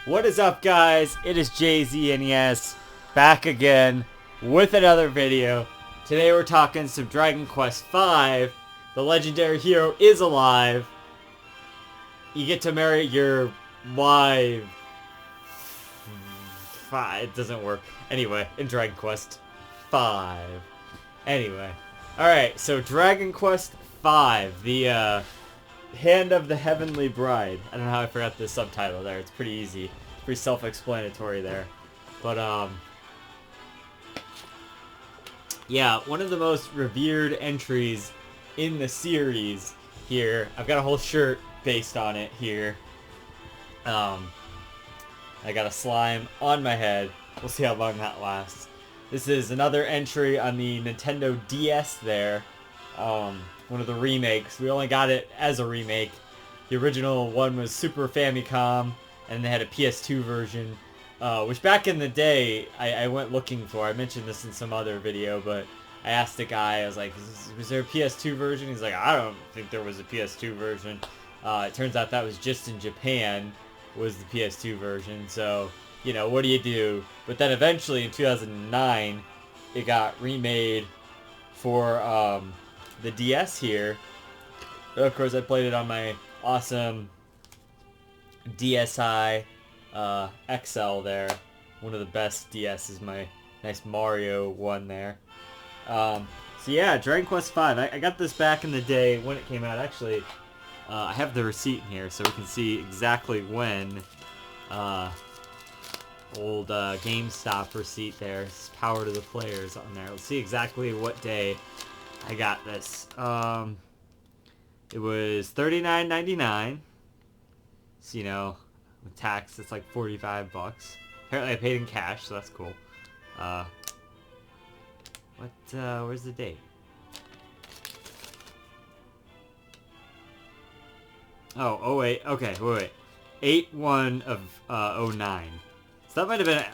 What is up, guys? It is JZNES back again with another video. Today we're talking some Dragon Quest V. The legendary hero is alive. You get to marry your wife. It doesn't work. Anyway, in Dragon Quest V. Anyway. Alright, so Dragon Quest V. The, Hand of the Heavenly Bride. I don't know how I forgot the subtitle there. It's pretty easy. Pretty self-explanatory there. But, yeah, one of the most revered entries in the series here. I've got a whole shirt based on it here. I got a slime on my head. We'll see how long that lasts. This is another entry on the Nintendo DS there. One of the remakes. We only got it as a remake. The original one was Super Famicom, and they had a PS2 version, which back in the day, I went looking for. I mentioned this in some other video, but I asked a guy, I was like, was there a PS2 version? He's like, I don't think there was a PS2 version. It turns out that was just in Japan, was the PS2 version, so, you know, what do you do? But then eventually, in 2009, it got remade for, the DS here. Of course, I played it on my awesome DSi XL there. One of the best DSs, my nice Mario one there. So yeah, Dragon Quest V. I got this back in the day when it came out. Actually, I have the receipt in here so we can see exactly when. Old GameStop receipt there. It's Power to the Players on there. Let's see exactly what day I got this. It was $39.99. So, you know, with tax, it's like $45. Apparently I paid in cash, so that's cool. Where's the date? Oh wait, okay, wait. 8/1 of 09. So that might have been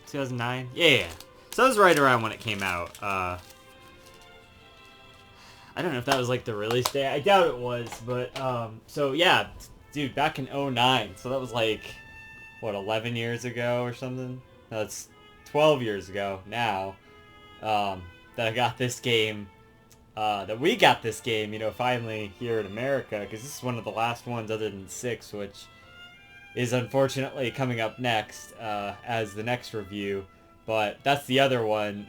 2009? Yeah. So that was right around when it came out. I don't know if that was like the release day. I doubt it was, but so yeah, dude, back in 09. So that was like what, 11 years ago or something? No, it's 12 years ago now. That I got this game. That we got this game, you know, finally here in America, because this is one of the last ones other than 6, which is unfortunately coming up next as the next review. But that's the other one.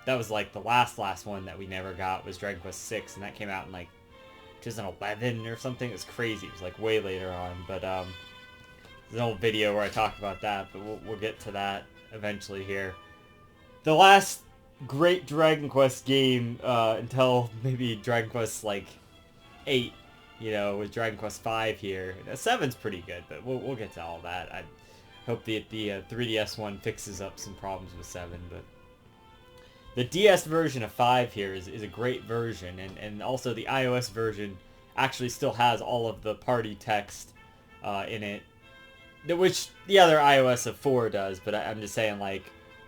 That was like the last one that we never got was Dragon Quest 6, and that came out in like 2011 or something. It was crazy. It was like way later on. But there's an old video where I talked about that, but we'll get to that eventually here. The last great Dragon Quest game until maybe Dragon Quest like 8, you know, with Dragon Quest 5 here. 7's pretty good, but we'll get to all that. I hope the 3DS one fixes up some problems with 7, but the DS version of 5 here is a great version, and also the iOS version actually still has all of the party text in it, which the other iOS of 4 does, but I'm just saying, like,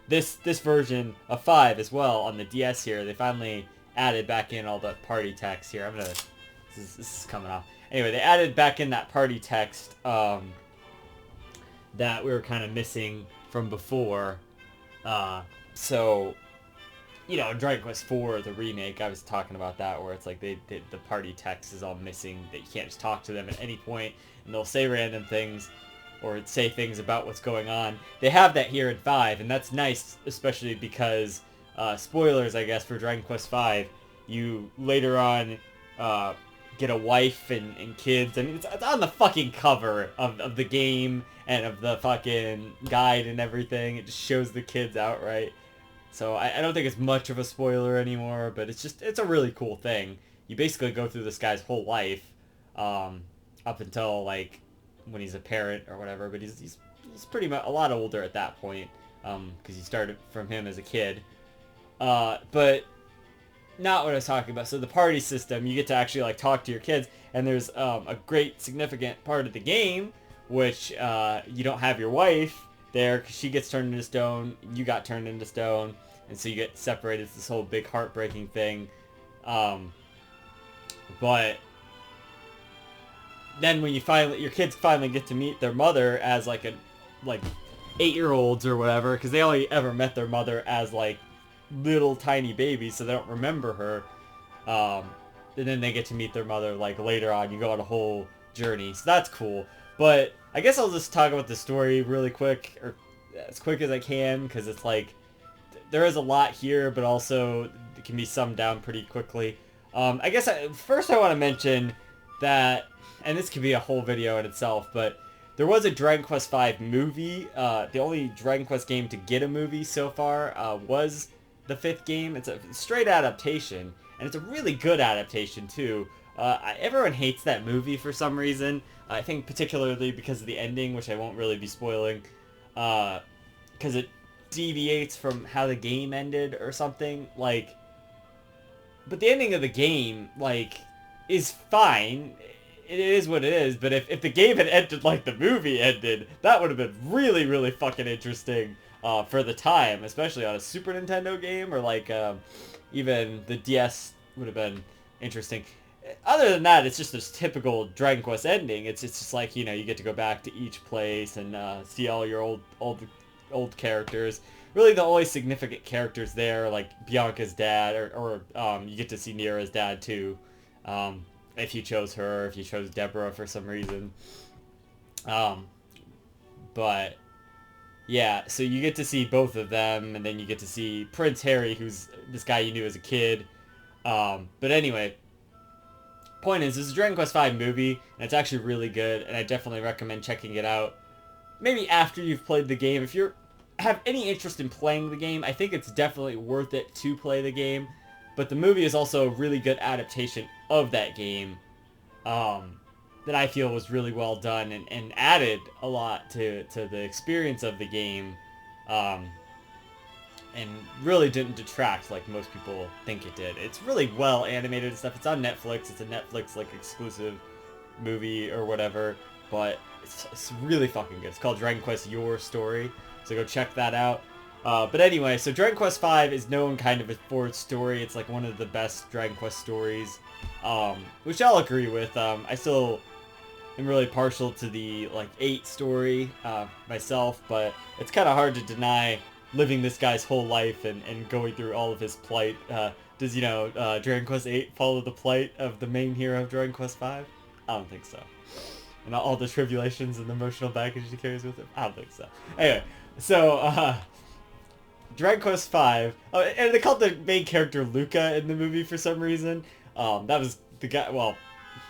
this version of 5 as well on the DS here, they finally added back in all the party text here. This is coming off. Anyway, they added back in that party text that we were kind of missing from before. So, you know, Dragon Quest 4, the remake, I was talking about that, where it's like the party text is all missing, that you can't just talk to them at any point, and they'll say random things, or say things about what's going on. They have that here in 5, and that's nice, especially because, spoilers, I guess, for Dragon Quest 5, you later on get a wife and kids. I mean, it's on the fucking cover of the game, and of the fucking guide and everything. It just shows the kids outright. So I don't think it's much of a spoiler anymore, but it's a really cool thing. You basically go through this guy's whole life, up until like when he's a parent or whatever. But he's pretty much a lot older at that point, because you started from him as a kid. But not what I was talking about. So the party system, you get to actually like talk to your kids, and there's a great significant part of the game, which you don't have your wife there because she gets turned into stone, you got turned into stone, and so you get separated. It's this whole big heartbreaking thing. But then when your kids finally get to meet their mother as like an like 8-year-olds or whatever, because they only ever met their mother as like little tiny babies, so they don't remember her. And then they get to meet their mother like later on. You go on a whole journey, so that's cool. But I guess I'll just talk about the story really quick, or as quick as I can, because it's like there is a lot here, but also it can be summed down pretty quickly. I guess first I want to mention that, and this could be a whole video in itself, but there was a Dragon Quest V movie. The only Dragon Quest game to get a movie so far was the 5th game. It's a straight adaptation, and it's a really good adaptation too. Everyone hates that movie for some reason. I think particularly because of the ending, which I won't really be spoiling, because it deviates from how the game ended or something. Like, but the ending of the game, like, is fine. It is what it is, but if the game had ended like the movie ended, that would have been really, really fucking interesting for the time, especially on a Super Nintendo game, or like even the DS would have been interesting. Other than that, it's just this typical Dragon Quest ending. It's just like, you know, you get to go back to each place and see all your old characters. Really, the only significant characters there are like Bianca's dad, or you get to see Nira's dad too. If you chose her, if you chose Deborah for some reason. But yeah, so you get to see both of them, and then you get to see Prince Harry, who's this guy you knew as a kid. But anyway, point is, this is a Dragon Quest V movie, and it's actually really good, and I definitely recommend checking it out. Maybe after you've played the game. If you have any interest in playing the game, I think it's definitely worth it to play the game. But the movie is also a really good adaptation of that game that I feel was really well done and added a lot to the experience of the game, and really didn't detract like most people think it did. It's really well animated and stuff. It's on Netflix. It's a Netflix like exclusive movie or whatever, but it's really fucking good. It's called Dragon Quest Your Story, so go check that out. But anyway, so Dragon Quest V is known kind of for its story. It's like one of the best Dragon Quest stories, which I'll agree with. I still am really partial to the like 8 story myself, but it's kind of hard to deny living this guy's whole life and going through all of his plight. Does, you know, Dragon Quest 8 follow the plight of the main hero of Dragon Quest V? I don't think so. And all the tribulations and the emotional baggage he carries with him? I don't think so. Anyway, so Dragon Quest V, and they called the main character Luca in the movie for some reason. That was the guy, well,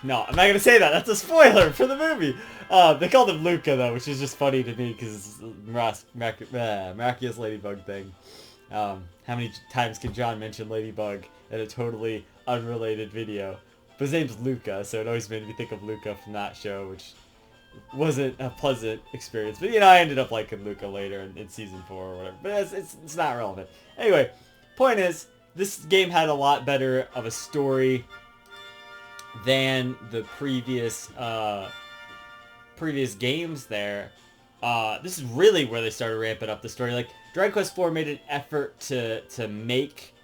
no, I'm not going to say that. That's a spoiler for the movie. They called him Luca, though, which is just funny to me because it's miraculous ladybug thing. How many times can John mention Ladybug in a totally unrelated video? But his name's Luca, so it always made me think of Luca from that show, which wasn't a pleasant experience. But, you know, I ended up liking Luca later in season 4 or whatever. But it's not relevant. Anyway, point is, this game had a lot better of a story than the previous games there. This is really where they started ramping up the story. Like, Dragon Quest IV made an effort to make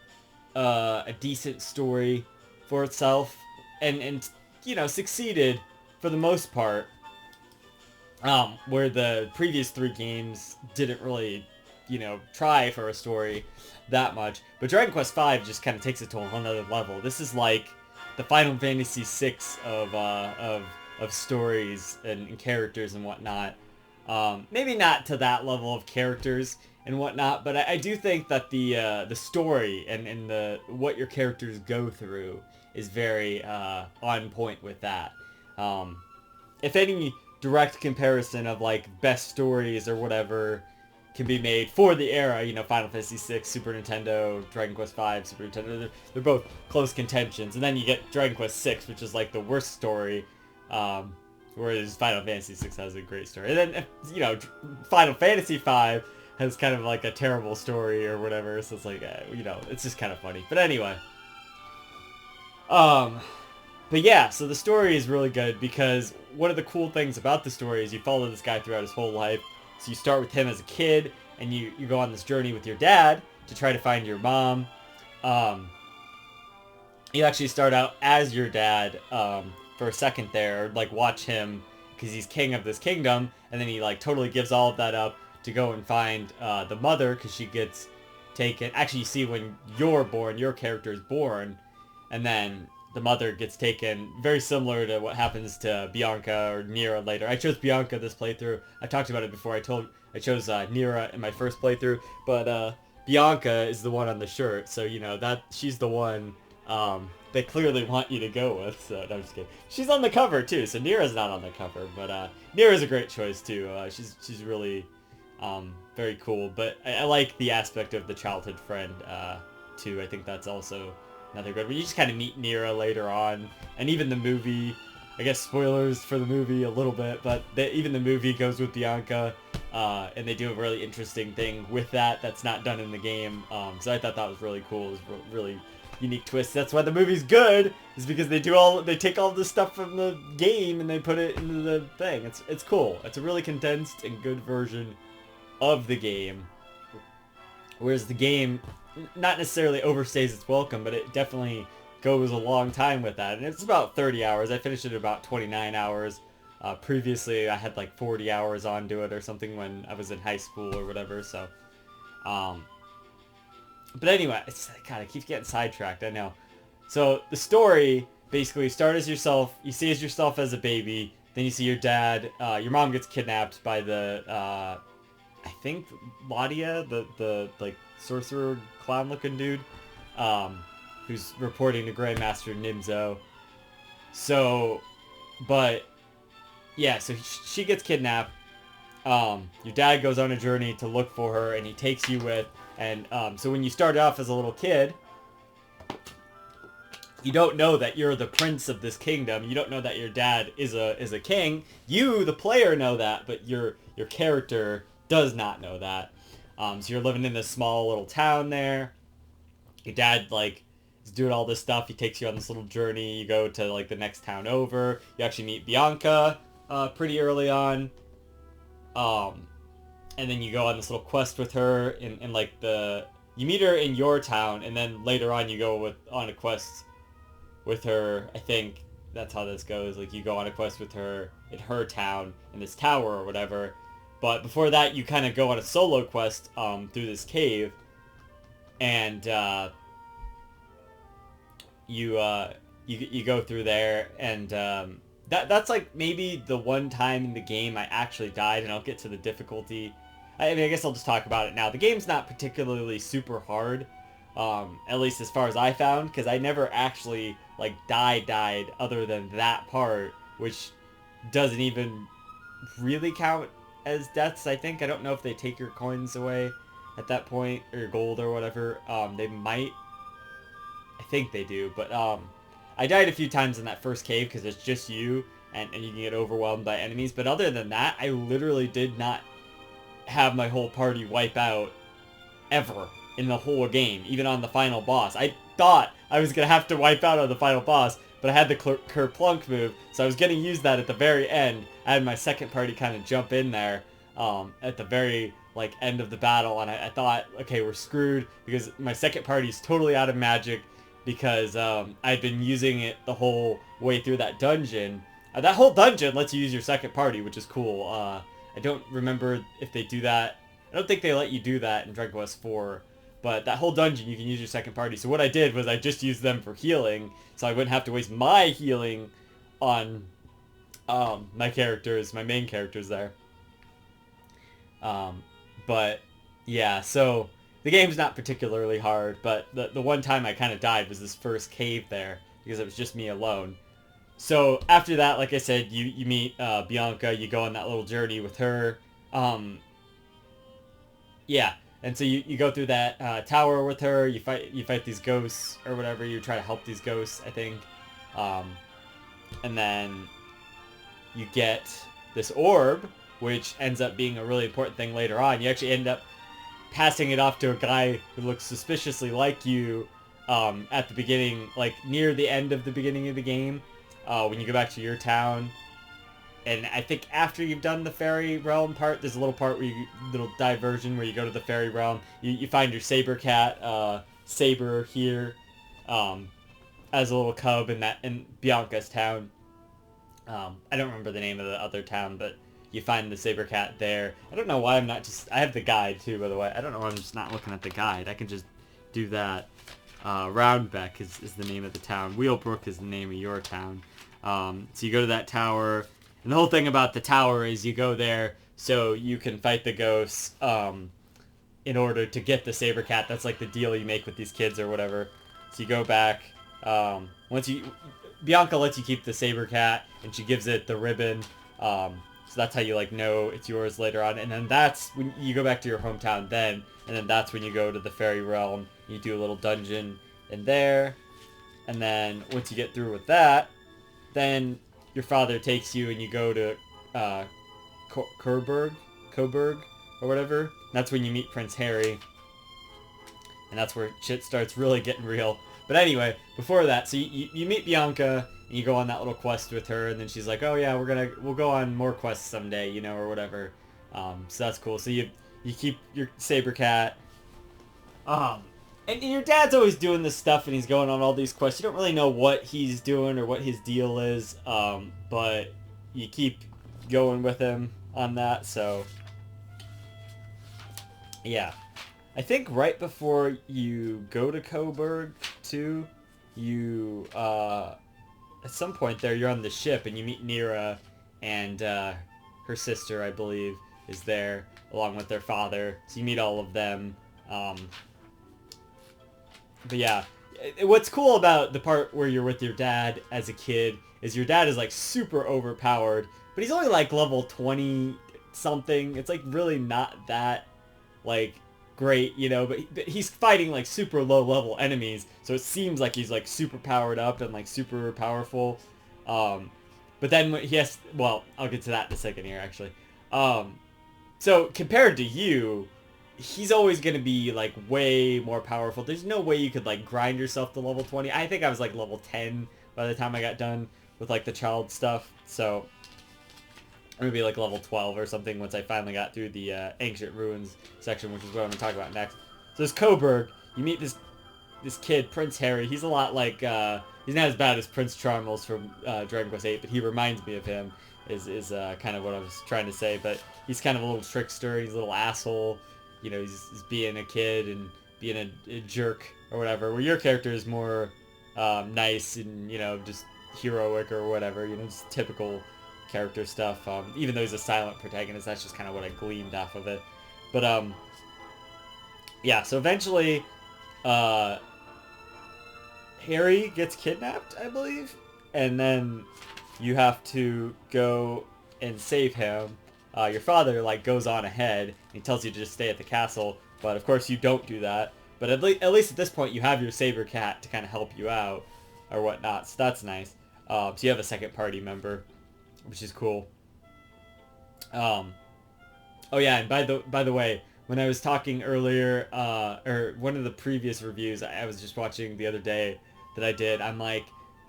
a decent story for itself, and you know, succeeded for the most part. Where the previous 3 games didn't really, you know, try for a story that much. But Dragon Quest V just kind of takes it to a whole nother level. This is like the Final Fantasy VI of stories and characters and whatnot. Maybe not to that level of characters and whatnot, but I do think that the story and the what your characters go through is very on point with that. If any direct comparison of like best stories or whatever can be made for the era, you know, Final Fantasy VI, Super Nintendo, Dragon Quest V, Super Nintendo, they're both close contentions. And then you get Dragon Quest VI, which is like the worst story, whereas Final Fantasy VI has a great story. And then, you know, Final Fantasy V has kind of like a terrible story or whatever, so it's like, you know, it's just kind of funny. But anyway, but yeah, so the story is really good because one of the cool things about the story is you follow this guy throughout his whole life. So you start with him as a kid, and you go on this journey with your dad to try to find your mom. You actually start out as your dad for a second there, like watch him because he's king of this kingdom, and and then he like totally gives all of that up to go and find the mother, because she gets taken. Actually, you see when you're born, your character is born, and then the mother gets taken, very similar to what happens to Bianca or Nira later. I chose Bianca this playthrough. I talked about it before. I chose Nira in my first playthrough, but Bianca is the one on the shirt, so you know that she's the one they clearly want you to go with. So no, I'm just kidding. She's on the cover too, so Nira's not on the cover, but Nira's a great choice too. She's really very cool, but I like the aspect of the childhood friend too. I think that's also another good one. You just kind of meet Nira later on, and even the movie, I guess spoilers for the movie a little bit, but even the movie goes with Bianca, and they do a really interesting thing with that's not done in the game. So I thought that was really cool. It was really unique twist. That's why the movie's good, is because they take all the stuff from the game and they put it into the thing. It's cool. It's a really condensed and good version of the game, whereas the game not necessarily overstays its welcome, but it definitely goes a long time with that, and it's about 30 hours. I finished it about 29 hours. Previously, I had like 40 hours onto it or something when I was in high school or whatever, so... But anyway, God, I keep getting sidetracked, I know. So, the story, basically, you start as yourself, you see as yourself as a baby, then you see your dad, your mom gets kidnapped by the, I think, Ladia, the like, sorcerer clown-looking dude, who's reporting to Grandmaster Nimzo. So, but... yeah, so she gets kidnapped. Your dad goes on a journey to look for her, and he takes you with. And so when you start off as a little kid, you don't know that you're the prince of this kingdom. You don't know that your dad is a king. You, the player, know that, but your character does not know that. So you're living in this small little town there. Your dad, like, is doing all this stuff. He takes you on this little journey. You go to, like, the next town over. You actually meet Bianca pretty early on. And then you go on this little quest with her in like you meet her in your town, and then later on you go on a quest with her. I think that's how this goes. Like, you go on a quest with her in her town, in this tower or whatever. But before that, you kind of go on a solo quest through this cave, and you go through there, and that's like maybe the one time in the game I actually died, and I'll get to the difficulty. I mean, I guess I'll just talk about it now. The game's not particularly super hard, at least as far as I found, because I never actually, like, died other than that part, which doesn't even really count as deaths, I think. I don't know if they take your coins away at that point, or your gold or whatever. They might. I think they do, but I died a few times in that first cave because it's just you, and you can get overwhelmed by enemies. But other than that, I literally did not have my whole party wipe out ever in the whole game, even on the final boss. I thought I was going to have to wipe out on the final boss, but I had the Kerplunk move, so I was going to use that at the very end. I had my second party kind of jump in there at the very like end of the battle, and I thought, okay, we're screwed, because my second party is totally out of magic, because I'd been using it the whole way through that dungeon. That whole dungeon lets you use your second party, which is cool. I don't remember if they do that. I don't think they let you do that in Dragon Quest IV. But that whole dungeon, you can use your second party. So what I did was I just used them for healing, so I wouldn't have to waste my healing on my main characters there. But yeah, so the game's not particularly hard, but the one time I kind of died was this first cave there, because it was just me alone. So after that, like I said, you meet Bianca, you go on that little journey with her. Yeah, and so you go through that tower with her, you fight these ghosts or whatever, you try to help these ghosts, I think. And then you get this orb, which ends up being a really important thing later on. You actually end up passing it off to a guy who looks suspiciously like you at the beginning, like near the end of the beginning of the game. When you go back to your town, and I think after you've done the fairy realm part, there's a little part where little diversion where you go to the fairy realm. You find your saber cat, Saber here, as a little cub in Bianca's town. I don't remember the name of the other town, but you find the saber cat there. I don't know why I'm not just... I have the guide too, by the way. I don't know why I'm just not looking at the guide. I can just do that. Roundbeck is the name of the town. Wheelbrook is the name of your town. So you go to that tower, and the whole thing about the tower is you go there so you can fight the ghosts in order to get the saber cat. That's like the deal you make with these kids or whatever. So you go back. Bianca lets you keep the saber cat, and she gives it the ribbon. So that's how you like know it's yours later on. And then that's when you go back to your hometown then. And then that's when you go to the fairy realm. You do a little dungeon in there. And then once you get through with that, then your father takes you and you go to Coburg or whatever. That's when you meet Prince Harry. And that's where shit starts really getting real. But anyway, before that, so you meet Bianca and you go on that little quest with her, and then she's like, oh yeah, we'll go on more quests someday, you know, or whatever. So that's cool. So you keep your saber cat. And your dad's always doing this stuff, and he's going on all these quests. You don't really know what he's doing or what his deal is, but you keep going with him on that, so... Yeah. I think right before you go to Coburg, too, you, at some point there, you're on the ship, and you meet Nira, and her sister, I believe, is there, along with their father. So you meet all of them. But yeah, what's cool about the part where you're with your dad as a kid is your dad is like super overpowered, but he's only like level 20 something. It's like really not that like great, you know, but he's fighting like super low level enemies, so it seems like he's like super powered up and like super powerful. But then he has, well, I'll get to that in a second here actually. So compared to you, he's always going to be, like, way more powerful. There's no way you could, like, grind yourself to level 20. I think I was, like, level 10 by the time I got done with, like, the child stuff. So, maybe, like, level 12 or something once I finally got through the Ancient Ruins section, which is what I'm going to talk about next. So, this Coburg, you meet this kid, Prince Harry. He's a lot like, he's not as bad as Prince Charmos from Dragon Quest VIII, but he reminds me of him, is kind of what I was trying to say. But he's kind of a little trickster. He's a little asshole. You know, he's being a kid and being a jerk or whatever, where your character is more nice and, you know, just heroic or whatever, you know, just typical character stuff. Even though he's a silent protagonist, that's just kind of what I gleaned off of it. But, yeah, so eventually, Harry gets kidnapped, I believe, and then you have to go and save him. Your father, like, goes on ahead, and he tells you to just stay at the castle, but of course you don't do that. But at least at this point you have your saber cat to kind of help you out, or whatnot, so that's nice. So you have a second party member, which is cool. Oh yeah, and by the way, when I was talking earlier, or one of the previous reviews I was just watching the other day that I did, I'm like,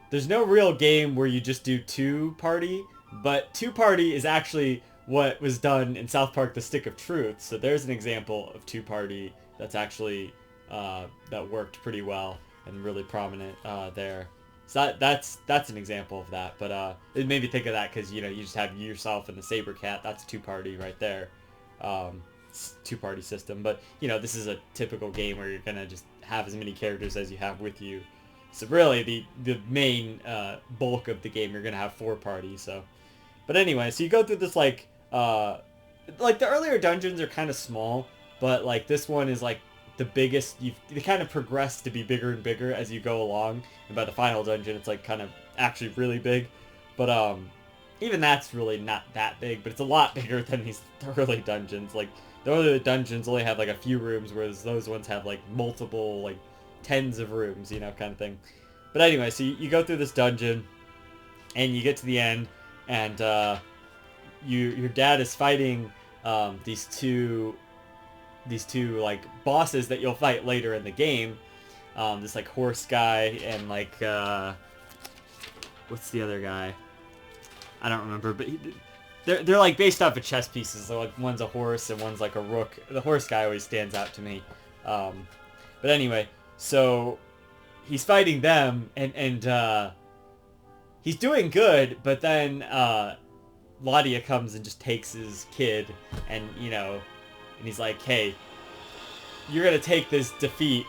there's no real game where you just do two party, but two party is actually what was done in South Park: The Stick of Truth. So there's an example of two party that's actually that worked pretty well and really prominent there. So that's an example of that. But it made me think of that because, you know, you just have yourself and the saber cat. That's two party right there. Two party system. But, you know, this is a typical game where you're gonna just have as many characters as you have with you. So really the main bulk of the game, you're gonna have four parties. So, but anyway, so you go through this like the earlier dungeons are kind of small, but like this one is like the biggest. They kind of progress to be bigger and bigger as you go along, and by the final dungeon it's like kind of actually really big. But even that's really not that big, but it's a lot bigger than these early dungeons. Like the earlier dungeons only have like a few rooms, whereas those ones have like multiple, like tens of rooms, you know, kind of thing. But anyway, so you go through this dungeon and you get to the end, and your dad is fighting these two like bosses that you'll fight later in the game. This like horse guy and like what's the other guy? I don't remember, but they're like based off of chess pieces. So like one's a horse and one's like a rook. The horse guy always stands out to me. But anyway, so he's fighting them and he's doing good, but then Ladia comes and just takes his kid, and and he's like, hey, you're gonna take this defeat,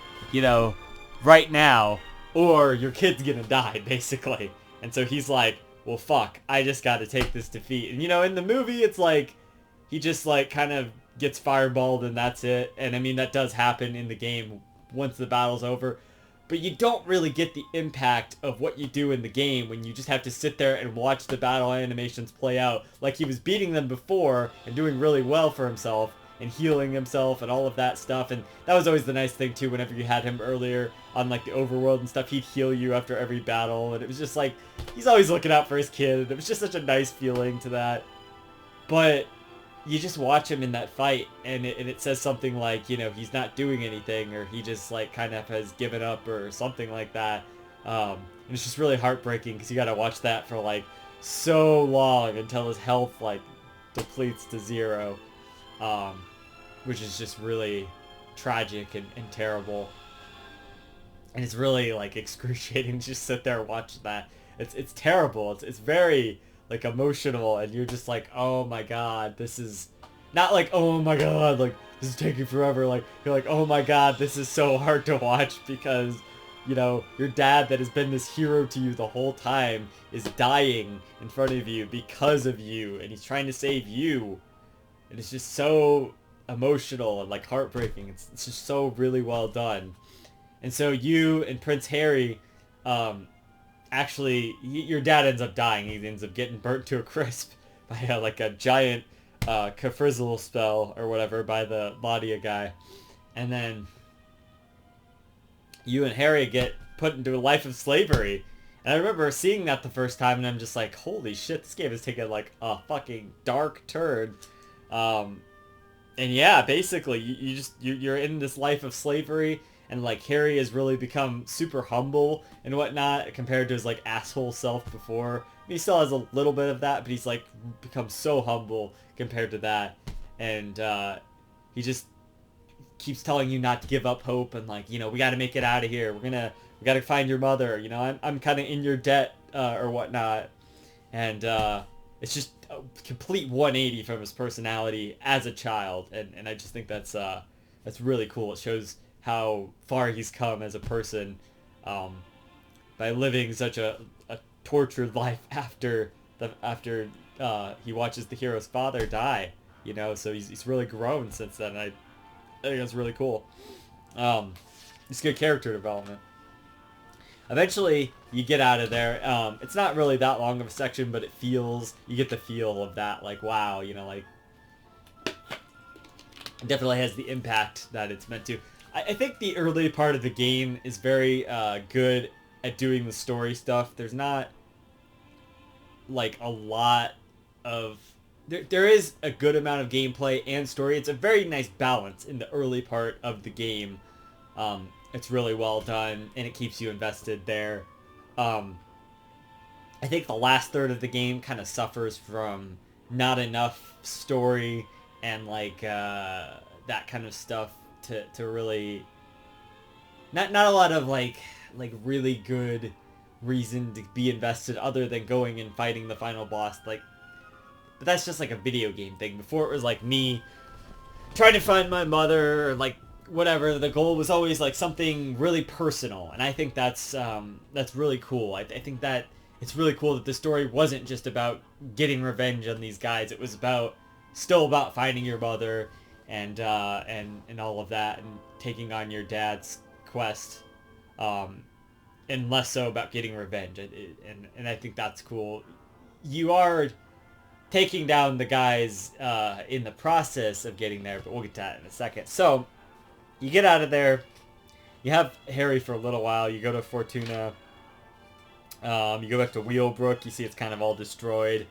right now, or your kid's gonna die, basically. And so he's like, well, fuck, I just gotta take this defeat. And in the movie, it's like, he just like kind of gets fireballed and that's it. And I mean, that does happen in the game once the battle's over. But you don't really get the impact of what you do in the game when you just have to sit there and watch the battle animations play out. Like he was beating them before and doing really well for himself and healing himself and all of that stuff. And that was always the nice thing too, whenever you had him earlier on like the overworld and stuff, he'd heal you after every battle. And it was just like, he's always looking out for his kid. And it was just such a nice feeling to that. But you just watch him in that fight, and it says something like, he's not doing anything, or he just like kind of has given up or something like that. And it's just really heartbreaking because you got to watch that for like so long until his health like depletes to 0, which is just really tragic and terrible. And it's really like excruciating to just sit there and watch that. It's terrible. It's very like emotional, and you're just like, oh my god, this is not like, oh my god, like this is taking forever. Like you're like, oh my god, this is so hard to watch because your dad that has been this hero to you the whole time is dying in front of you because of you, and he's trying to save you, and it's just so emotional and like heartbreaking. It's just so really well done. And so you and Prince Harry, actually, your dad ends up dying. He ends up getting burnt to a crisp by like a giant Kafrizzle spell or whatever by the Ladia guy. And then you and Harry get put into a life of slavery. And I remember seeing that the first time, and I'm just like, holy shit, this game is taking like a fucking dark turn. And yeah, basically, you're in this life of slavery. And like Harry has really become super humble and whatnot compared to his like asshole self before. I mean, he still has a little bit of that, but he's like become so humble compared to that. And he just keeps telling you not to give up hope and like, we got to make it out of here. We got to find your mother. I'm kind of in your debt or whatnot. And it's just a complete 180 from his personality as a child. And I just think that's really cool. It shows how far he's come as a person by living such a tortured life after he watches the hero's father die. So he's really grown since then. I think that's really cool. It's good character development. Eventually, you get out of there. It's not really that long of a section, but you get the feel of that, like, wow, like, it definitely has the impact that it's meant to. I think the early part of the game is very good at doing the story stuff. There's not like a lot of... There is a good amount of gameplay and story. It's a very nice balance in the early part of the game. It's really well done, and it keeps you invested there. I think the last third of the game kind of suffers from not enough story and like that kind of stuff to really not a lot of like really good reason to be invested other than going and fighting the final boss. Like, but that's just like a video game thing. Before it was like me trying to find my mother or like whatever. The goal was always like something really personal, and I think that's really cool. I think that it's really cool that the story wasn't just about getting revenge on these guys. It was still about finding your mother and all of that, and taking on your dad's quest, and less so about getting revenge. And I think that's cool. You are taking down the guys in the process of getting there, but we'll get to that in a second. So you get out of there. You have Harry for a little while. You go to Fortuna. You go back to Wheelbrook. You see it's kind of all destroyed.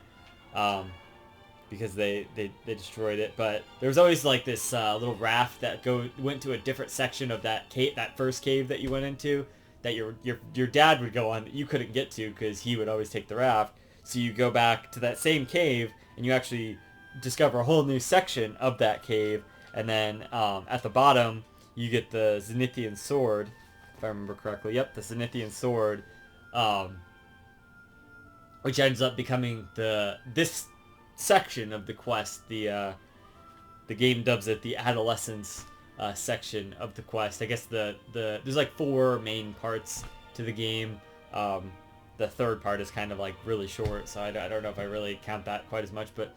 Because they destroyed it, but there was always like this little raft that went to a different section of that cave, that first cave that you went into, that your dad would go on that you couldn't get to because he would always take the raft. So you go back to that same cave and you actually discover a whole new section of that cave, and then at the bottom you get the Zenithian sword, if I remember correctly. Yep, the Zenithian sword, which ends up becoming this section of the quest. The game dubs it the adolescence section of the quest. I guess there's like 4 main parts to the game. The third part is kind of like really short, so I don't know if I really count that quite as much, but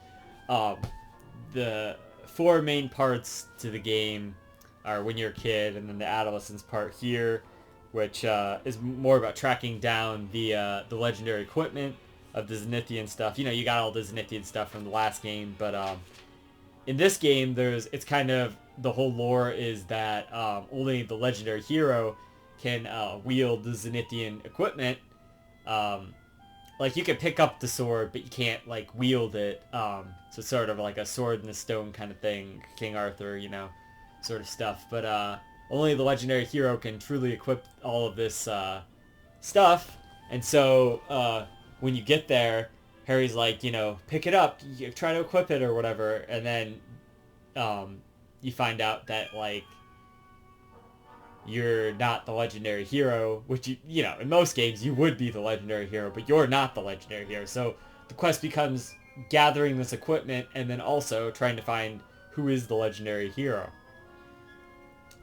the 4 main parts to the game are when you're a kid, and then the adolescence part here, which is more about tracking down the legendary equipment of the Zenithian stuff. You know, you got all the Zenithian stuff from the last game, but in this game, it's kind of, the whole lore is that only the legendary hero can wield the Zenithian equipment. Like, you can pick up the sword, but you can't, like, wield it. So it's sort of like a sword in the stone kind of thing, King Arthur, you know, sort of stuff. But only the legendary hero can truly equip all of this stuff. And so when you get there, Harry's like, you know, pick it up, you try to equip it or whatever. And then you find out that, like, you're not the legendary hero, which, you know, in most games you would be the legendary hero, but you're not the legendary hero. So the quest becomes gathering this equipment and then also trying to find who is the legendary hero.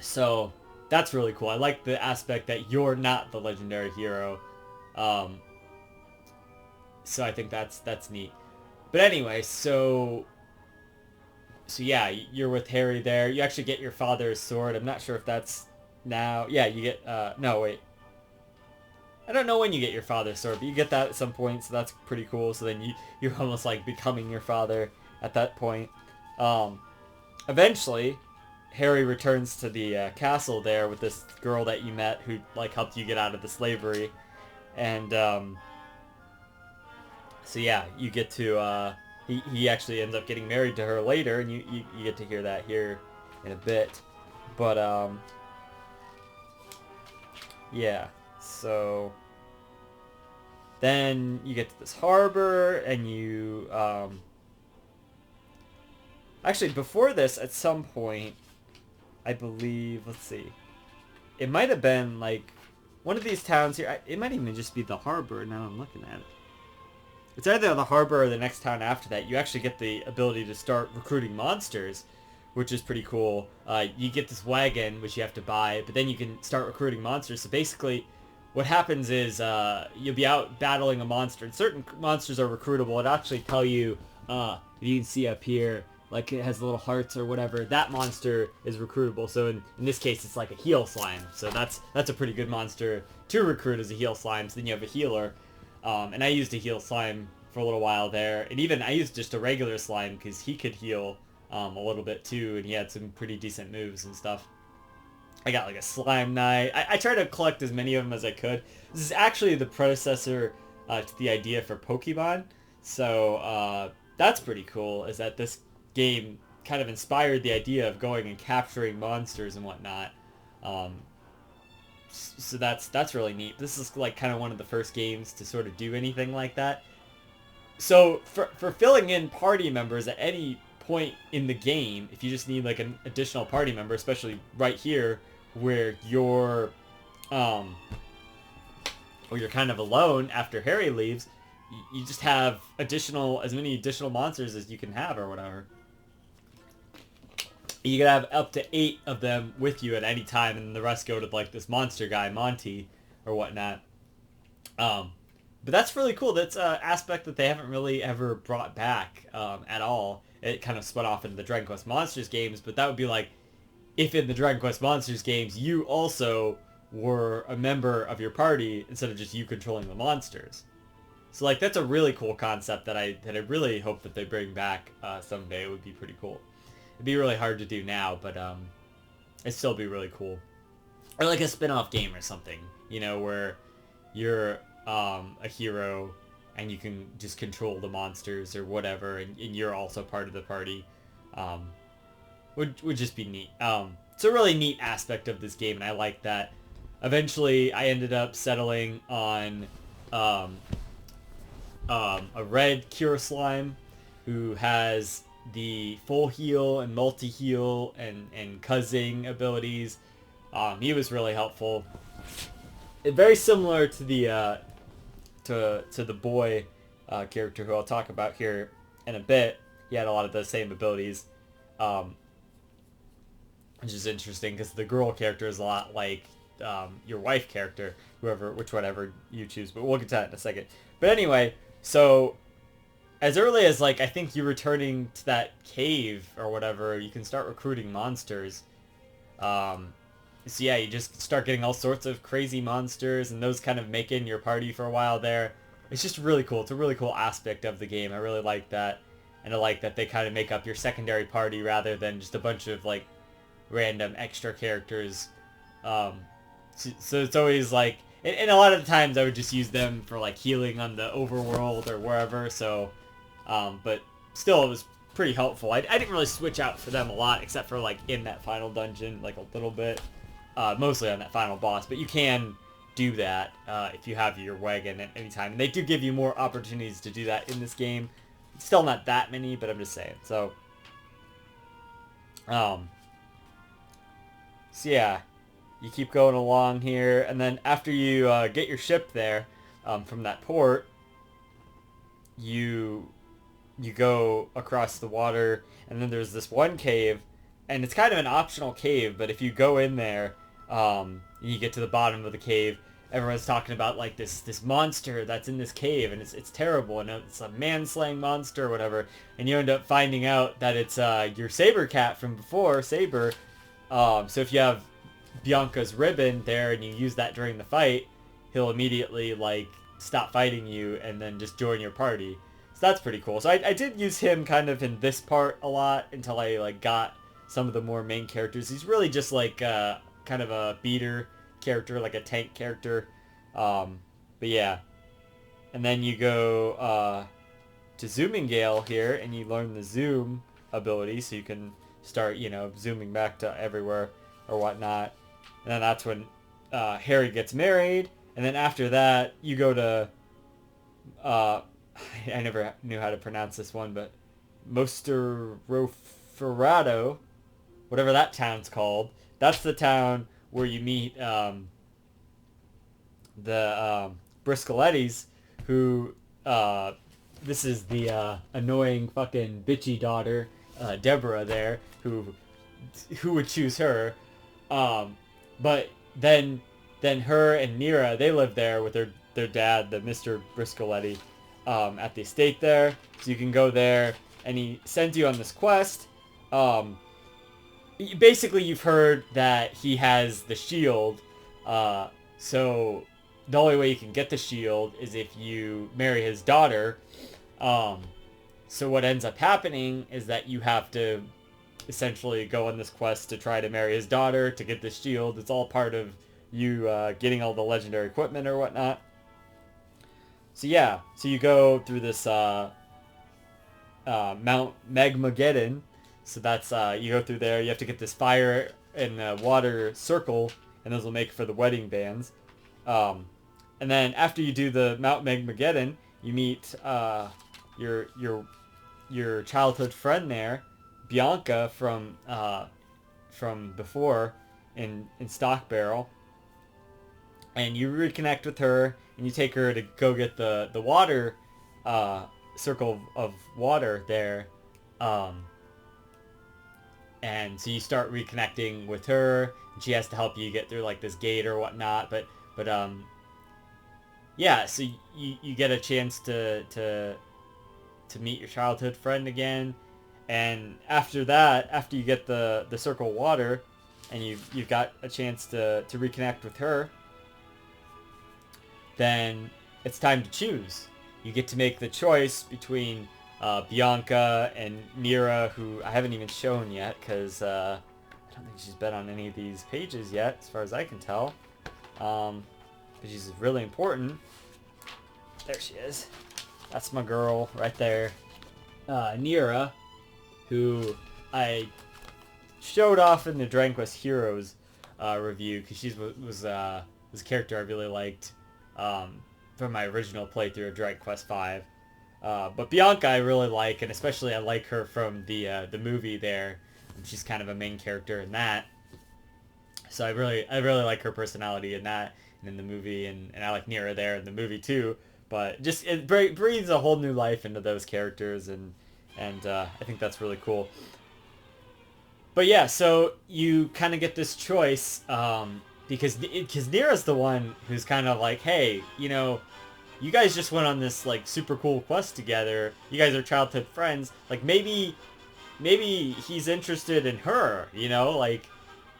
So that's really cool. I like the aspect that you're not the legendary hero. So I think that's neat. But anyway, so yeah, you're with Harry there. You actually get your father's sword. I'm not sure if that's now. Yeah, you get, no, wait. I don't know when you get your father's sword, but you get that at some point, so that's pretty cool. So then you're almost like becoming your father at that point. Eventually, Harry returns to the castle there with this girl that you met who, like, helped you get out of the slavery. And, so yeah, you get to, he actually ends up getting married to her later, and you get to hear that here in a bit. But, yeah, so then you get to this harbor, and you, actually, before this, at some point, I believe, let's see, it might have been, like, one of these towns here, it might even just be the harbor, now I'm looking at it. It's either the harbor or the next town after that. You actually get the ability to start recruiting monsters, which is pretty cool. You get this wagon, which you have to buy, but then you can start recruiting monsters. So basically, what happens is you'll be out battling a monster, and certain monsters are recruitable. It'll actually tell you, if you can see up here, like it has little hearts or whatever, that monster is recruitable. So in this case, it's like a heal slime. So that's a pretty good monster to recruit as a heal slime. So then you have a healer. And I used a heal slime for a little while there. And even I used just a regular slime because he could heal a little bit too. And he had some pretty decent moves and stuff. I got like a slime knight. I tried to collect as many of them as I could. This is actually the predecessor to the idea for Pokemon. So that's pretty cool, is that this game kind of inspired the idea of going and capturing monsters and whatnot. So that's really neat. This is like kind of one of the first games to sort of do anything like that. So for filling in party members at any point in the game, if you just need like an additional party member, especially right here where you're kind of alone after Harry leaves, you just have as many additional monsters as you can have or whatever. You can have up to 8 of them with you at any time, and the rest go to like this monster guy, Monty, or whatnot. But that's really cool. That's an aspect that they haven't really ever brought back at all. It kind of spun off into the Dragon Quest Monsters games, but that would be like if in the Dragon Quest Monsters games you also were a member of your party instead of just you controlling the monsters. So like that's a really cool concept that I really hope that they bring back someday. It would be pretty cool. It'd be really hard to do now, but it'd still be really cool. Or like a spin-off game or something, you know, where you're a hero and you can just control the monsters or whatever, and you're also part of the party. Would just be neat. It's a really neat aspect of this game, and I like that. Eventually, I ended up settling on a red Cure Slime who has the full heal and multi-heal and cuzzing abilities. He was really helpful. Very similar to the to the boy character who I'll talk about here in a bit, he had a lot of the same abilities, which is interesting because the girl character is a lot like your wife character, whatever you choose. But we'll get to that in a second. But anyway, so as early as like I think you returning to that cave or whatever, you can start recruiting monsters. So yeah, you just start getting all sorts of crazy monsters, and those kind of make in your party for a while there. It's just really cool. It's a really cool aspect of the game. I really like that. And I like that they kind of make up your secondary party rather than just a bunch of like random extra characters. So it's always like, and a lot of the times I would just use them for like healing on the overworld or wherever. So, but still it was pretty helpful. I didn't really switch out for them a lot except for like in that final dungeon, like a little bit. Mostly on that final boss, but you can do that if you have your wagon at any time. And they do give you more opportunities to do that in this game. Still not that many, but I'm just saying. So yeah, you keep going along here, and then after you get your ship there from that port, you go across the water, and then there's this one cave, and it's kind of an optional cave, but if you go in there, you get to the bottom of the cave, everyone's talking about like this monster that's in this cave, and it's terrible, and it's a man-slaying monster or whatever, and you end up finding out that it's your Saber cat from before, Saber. So if you have Bianca's ribbon there and you use that during the fight, he'll immediately like stop fighting you and then just join your party. So that's pretty cool. So I did use him kind of in this part a lot until I like got some of the more main characters. He's really just like kind of a beater character, like a tank character. But yeah. And then you go to Zoomingale here, and you learn the zoom ability, so you can start, zooming back to everywhere or whatnot. And then that's when Harry gets married. And then after that, you go to... I never knew how to pronounce this one, but Mosteroferrado, whatever that town's called. That's the town where you meet the Briscolettis, who this is the annoying fucking bitchy daughter, Deborah there, who would choose her. But then her and Nira, they live there with their dad, the Mr. Briscoletti, at the estate there. So you can go there, and he sends you on this quest. Basically, you've heard that he has the shield, so the only way you can get the shield is if you marry his daughter. So what ends up happening is that you have to essentially go on this quest to try to marry his daughter to get the shield. It's all part of you getting all the legendary equipment or whatnot. So yeah, so you go through this Mount Magmageddon. So that's, you go through there, you have to get this fire and water circle, and those will make for the wedding bands. And then after you do the Mount Magmageddon, you meet your childhood friend there, Bianca from before in Stock Barrel. And you reconnect with her, and you take her to go get the water circle of water there. And so you start reconnecting with her, and she has to help you get through like this gate or whatnot. But yeah, so you get a chance to meet your childhood friend again. And after that, after you get the circle of water, and you've got a chance to reconnect with her, then it's time to choose. You get to make the choice between Bianca and Nira, who I haven't even shown yet, because I don't think she's been on any of these pages yet, as far as I can tell. But she's really important. There she is. That's my girl right there. Nira, who I showed off in the Dragon Quest Heroes review, because she was a character I really liked from my original playthrough of Dragon Quest V. But Bianca I really like, and especially I like her from the movie there. She's kind of a main character in that. So I really like her personality in that and in the movie, and I like Nira there in the movie too. But just it breathes a whole new life into those characters, and and I think that's really cool. But yeah, so you kind of get this choice, because Nira's the one who's kind of like, hey, you guys just went on this like super cool quest together. You guys are childhood friends. Like maybe he's interested in her. Like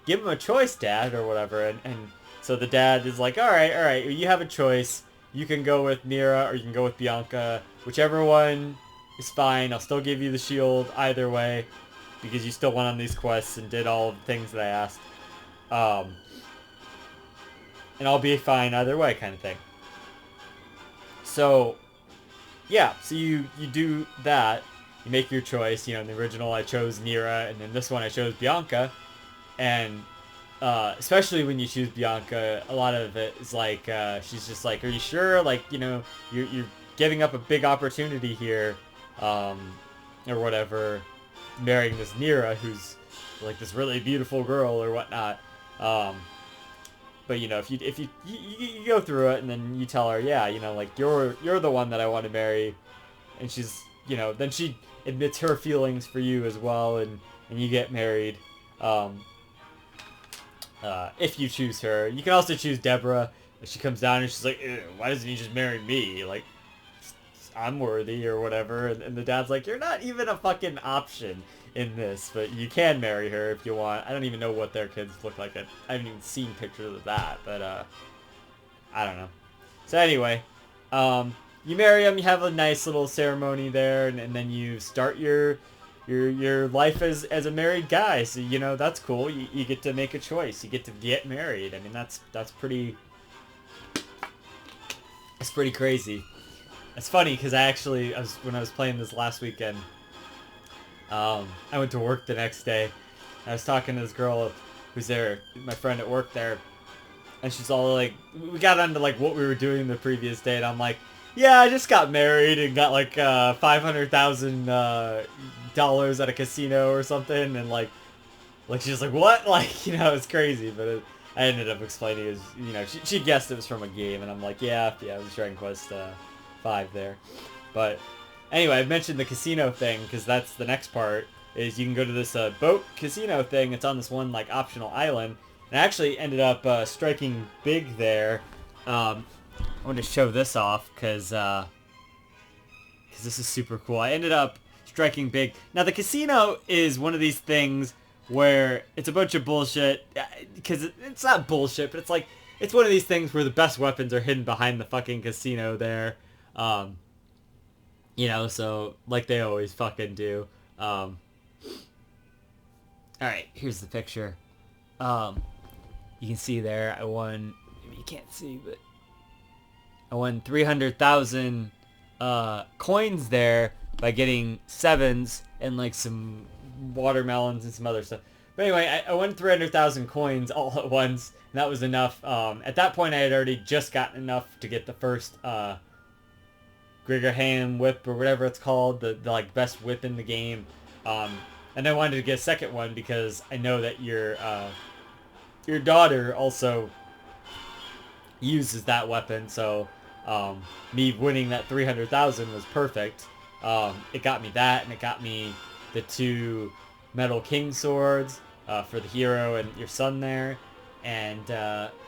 give him a choice, Dad, or whatever. And so the dad is like, all right, you have a choice. You can go with Nira or you can go with Bianca. Whichever one is fine. I'll still give you the shield either way, because you still went on these quests and did all the things that I asked. And I'll be fine either way, kind of thing. So, yeah, so you do that. You make your choice. In the original I chose Nira, and in this one I chose Bianca. And especially when you choose Bianca, a lot of it is like, she's just like, are you sure? Like, you're giving up a big opportunity here, or whatever, marrying this Nira, who's like this really beautiful girl or whatnot. But if you go through it and then you tell her, yeah, like you're the one that I want to marry, and she's, then she admits her feelings for you as well, and you get married. If you choose her, you can also choose Deborah. She comes down and she's like, why doesn't he just marry me? Like, I'm worthy or whatever. And the dad's like, you're not even a fucking option in this, but you can marry her if you want. I don't even know what their kids look like. I haven't even seen pictures of that, but I don't know. So anyway, you marry him, you have a nice little ceremony there, and then you start your life as a married guy. So that's cool. You get to make a choice. You get to get married. I mean, that's pretty crazy. It's funny because when I was playing this last weekend, I went to work the next day. I was talking to this girl who's there, my friend at work there, and she's all like, we got onto like what we were doing the previous day, and I'm like, yeah, I just got married and got like $500,000 at a casino or something, and like she's like, what? Like, it's crazy, but I ended up explaining it as, she guessed it was from a game, and I'm like, yeah, it was Dragon Quest 5 there. But anyway, I mentioned the casino thing because that's the next part, is you can go to this boat casino thing. It's on this one like optional island, and I actually ended up striking big there. I want to show this off because this is super cool. I ended up striking big. Now the casino is one of these things where it's a bunch of bullshit, because it's not bullshit, but it's one of these things where the best weapons are hidden behind the fucking casino there. So like they always fucking do. Alright, here's the picture. You can see there, I won, maybe you can't see, but I won 300,000 coins there by getting 7s and like some watermelons and some other stuff. But anyway, I won 300,000 coins all at once, and that was enough. At that point, I had already just gotten enough to get the first Grigerham whip, or whatever it's called, the like best whip in the game. And I wanted to get a second one because I know that your daughter also uses that weapon, so me winning that 300,000 was perfect. It got me that, and it got me the 2 Metal King swords for the hero and your son there, and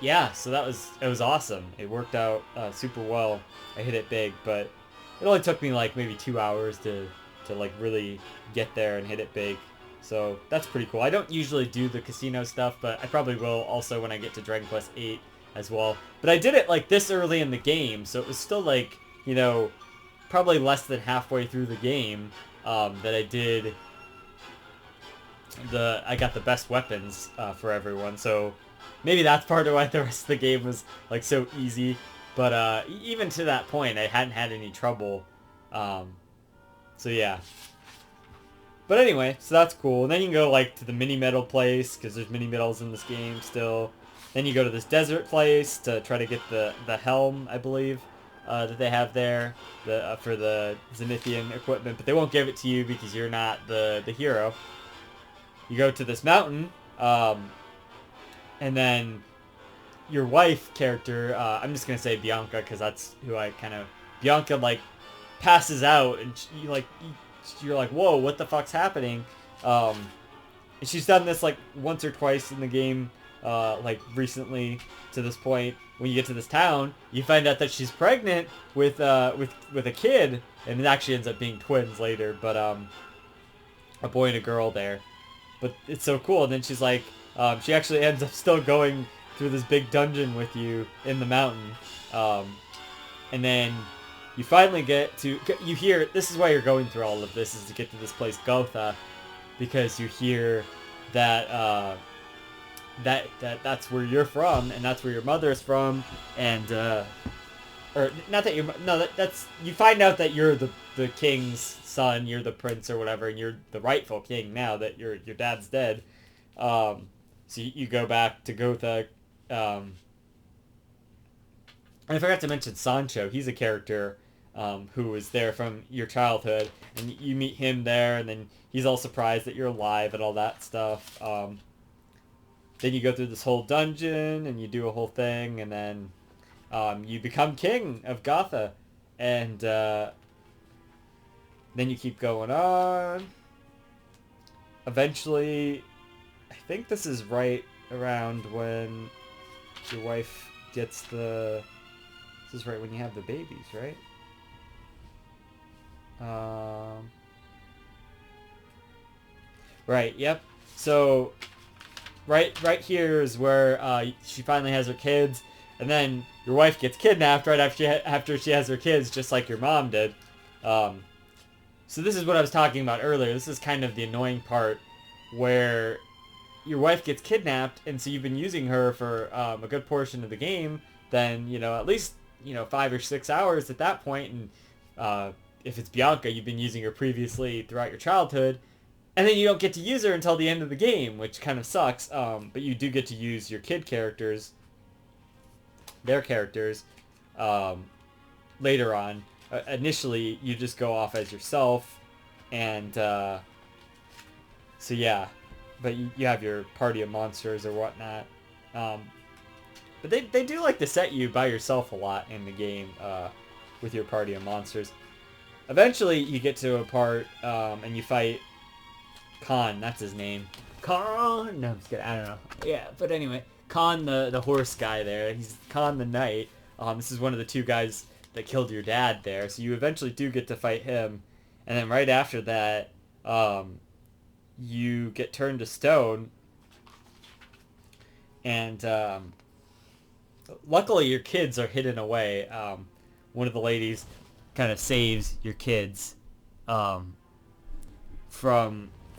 yeah, so it was awesome. It worked out super well. I hit it big, but it only took me like maybe 2 hours to like really get there and hit it big. So that's pretty cool. I don't usually do the casino stuff, but I probably will also when I get to Dragon Quest 8 as well. But I did it like this early in the game, so it was still like, probably less than halfway through the game that I did I got the best weapons for everyone. So maybe that's part of why the rest of the game was like so easy. But even to that point, I hadn't had any trouble. So yeah. But anyway, so that's cool. And then you can go like to the mini medal place, because there's mini medals in this game still. Then you go to this desert place to try to get the helm, I believe, that they have there for the Zenithian equipment. But they won't give it to you because you're not the hero. You go to this mountain, and then your wife character, I'm just going to say Bianca because that's who Bianca like passes out, and you're like, whoa, what the fuck's happening? And she's done this like once or twice in the game, like recently to this point. When you get to this town, you find out that she's pregnant with a kid, and it actually ends up being twins later, but a boy and a girl there. But it's so cool. And then she's like, she actually ends up still going through this big dungeon with you in the mountain. And then you finally get to, you hear, this is why you're going through all of this, is to get to this place, Gotha, because you hear that, that's where you're from, and that's where your mother's from, and, or, not that you're, no, that's, you find out that you're the king's son, you're the prince or whatever, and you're the rightful king now that your dad's dead. So you go back to Gotha, and I forgot to mention Sancho. He's a character who was there from your childhood, and you meet him there, and then he's all surprised that you're alive and all that stuff. Then you go through this whole dungeon, and you do a whole thing, and then you become king of Gotha, and then you keep going on. Eventually, I think this is right around when your wife gets the... This is right when you have the babies, right? Right, yep. So, right here is where she finally has her kids, and then your wife gets kidnapped right after she has her kids, just like your mom did. So this is what I was talking about earlier. This is kind of the annoying part, where your wife gets kidnapped, and so you've been using her for a good portion of the game. Then, you know, at least, you know, 5 or 6 hours at that point, and if it's Bianca, you've been using her previously throughout your childhood, and then you don't get to use her until the end of the game, which kind of sucks. But you do get to use your kid characters, their characters, later on. Initially, you just go off as yourself, and so yeah, but you have your party of monsters or whatnot. But they do like to set you by yourself a lot in the game with your party of monsters. Eventually, you get to a part and you fight Khan. That's his name. Khan. No, I'm just kidding. I don't know. Yeah, but anyway, Khan the horse guy there. He's Khan the knight. This is one of the two guys that killed your dad there. So you eventually do get to fight him, and then right after that, you get turned to stone, and luckily your kids are hidden away. One of the ladies kind of saves your kids from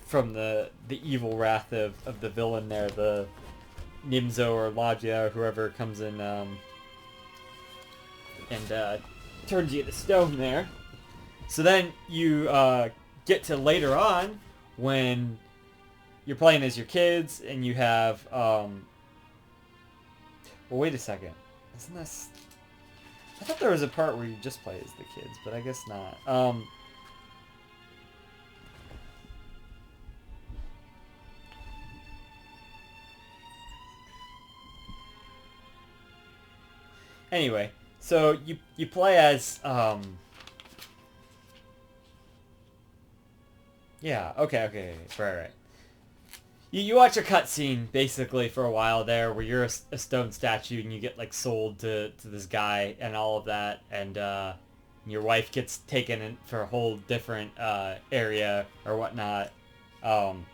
the evil wrath of the villain there, the Nimzo or Lajia or whoever comes in and turns you to stone there. So then you get to later on when you're playing as your kids and you have well, wait a second, isn't this... I thought there was a part where you just play as the kids, but I guess not. Anyway, so you play as yeah, okay, right. You watch a cutscene basically for a while there where you're a stone statue and you get like sold to this guy and all of that, and your wife gets taken in for a whole different area or whatnot, and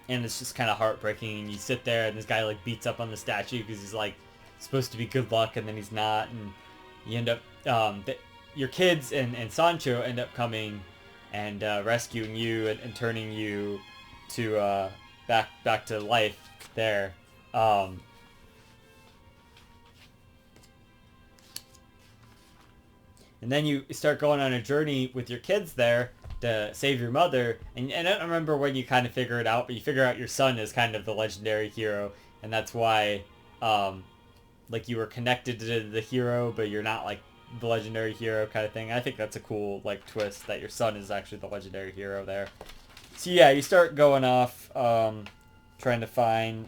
it's just kind of heartbreaking. And you sit there and this guy like beats up on the statue because he's like supposed to be good luck and then he's not, and you end up your kids and Sancho end up coming and rescuing you and turning you to back to life there. And then you start going on a journey with your kids there to save your mother, and I don't remember when you kind of figure it out, but you figure out your son is kind of the legendary hero, and that's why like you were connected to the hero but you're not like the legendary hero kind of thing. I think that's a cool like twist that your son is actually the legendary hero there. So yeah, you start going off trying to find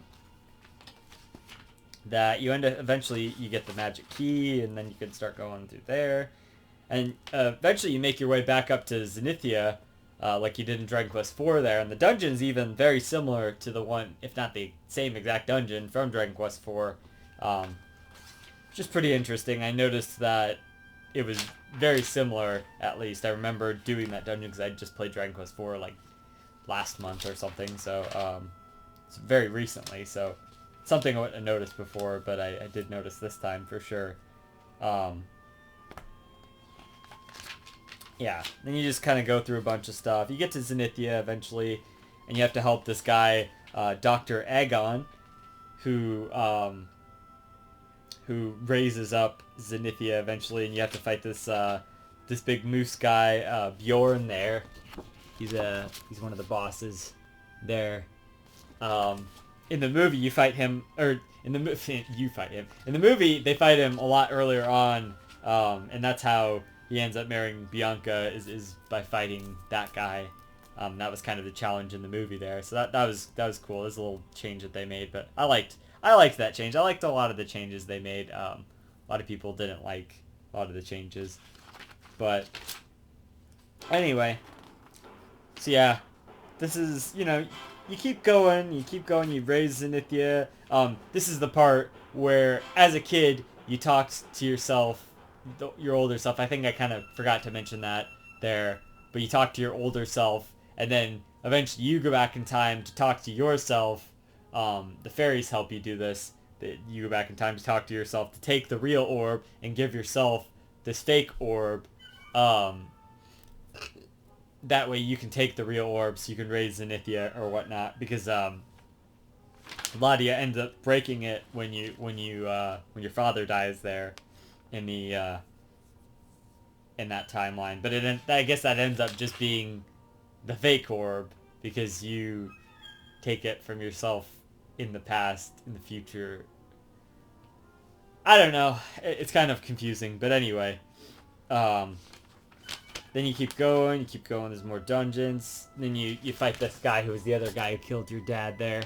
that. You end up eventually you get the magic key, and then you can start going through there. And eventually you make your way back up to Zenithia, like you did in Dragon Quest IV there. And the dungeon's even very similar to the one, if not the same exact dungeon from Dragon Quest IV. Which is pretty interesting. I noticed that it was very similar, at least. I remember doing that dungeon because I just played Dragon Quest IV like last month or something. So it's very recently. So something I wouldn't have noticed before, but I did notice this time for sure. Yeah, then you just kind of go through a bunch of stuff. You get to Zenithia eventually, and you have to help this guy, Dr. Agon, who raises up Zenithia eventually, and you have to fight this this big moose guy, Bjorn there. He's one of the bosses there. In the movie, you fight him, or in the movie, you fight him. In the movie, they fight him a lot earlier on, and that's how he ends up marrying Bianca, is by fighting that guy. That was kind of the challenge in the movie there. So that was cool. There's a little change that they made, but I liked that change. I liked a lot of the changes they made. A lot of people didn't like a lot of the changes, but anyway. So yeah, this is, you keep going, you raise Zenithia. This is the part where, as a kid, you talked to yourself, your older self. I think I kind of forgot to mention that there, but you talk to your older self, and then eventually you go back in time to talk to yourself. The fairies help you do this. You go back in time to talk to yourself to take the real orb and give yourself this fake orb. That way you can take the real orb so you can raise Zenithia or whatnot, because Ladia ends up breaking it when your father dies there in the in that timeline. But I guess that ends up just being the fake orb, because you take it from yourself in the past, in the future. I don't know. It's kind of confusing, but anyway. Then you keep going, there's more dungeons. Then you fight this guy who was the other guy who killed your dad there.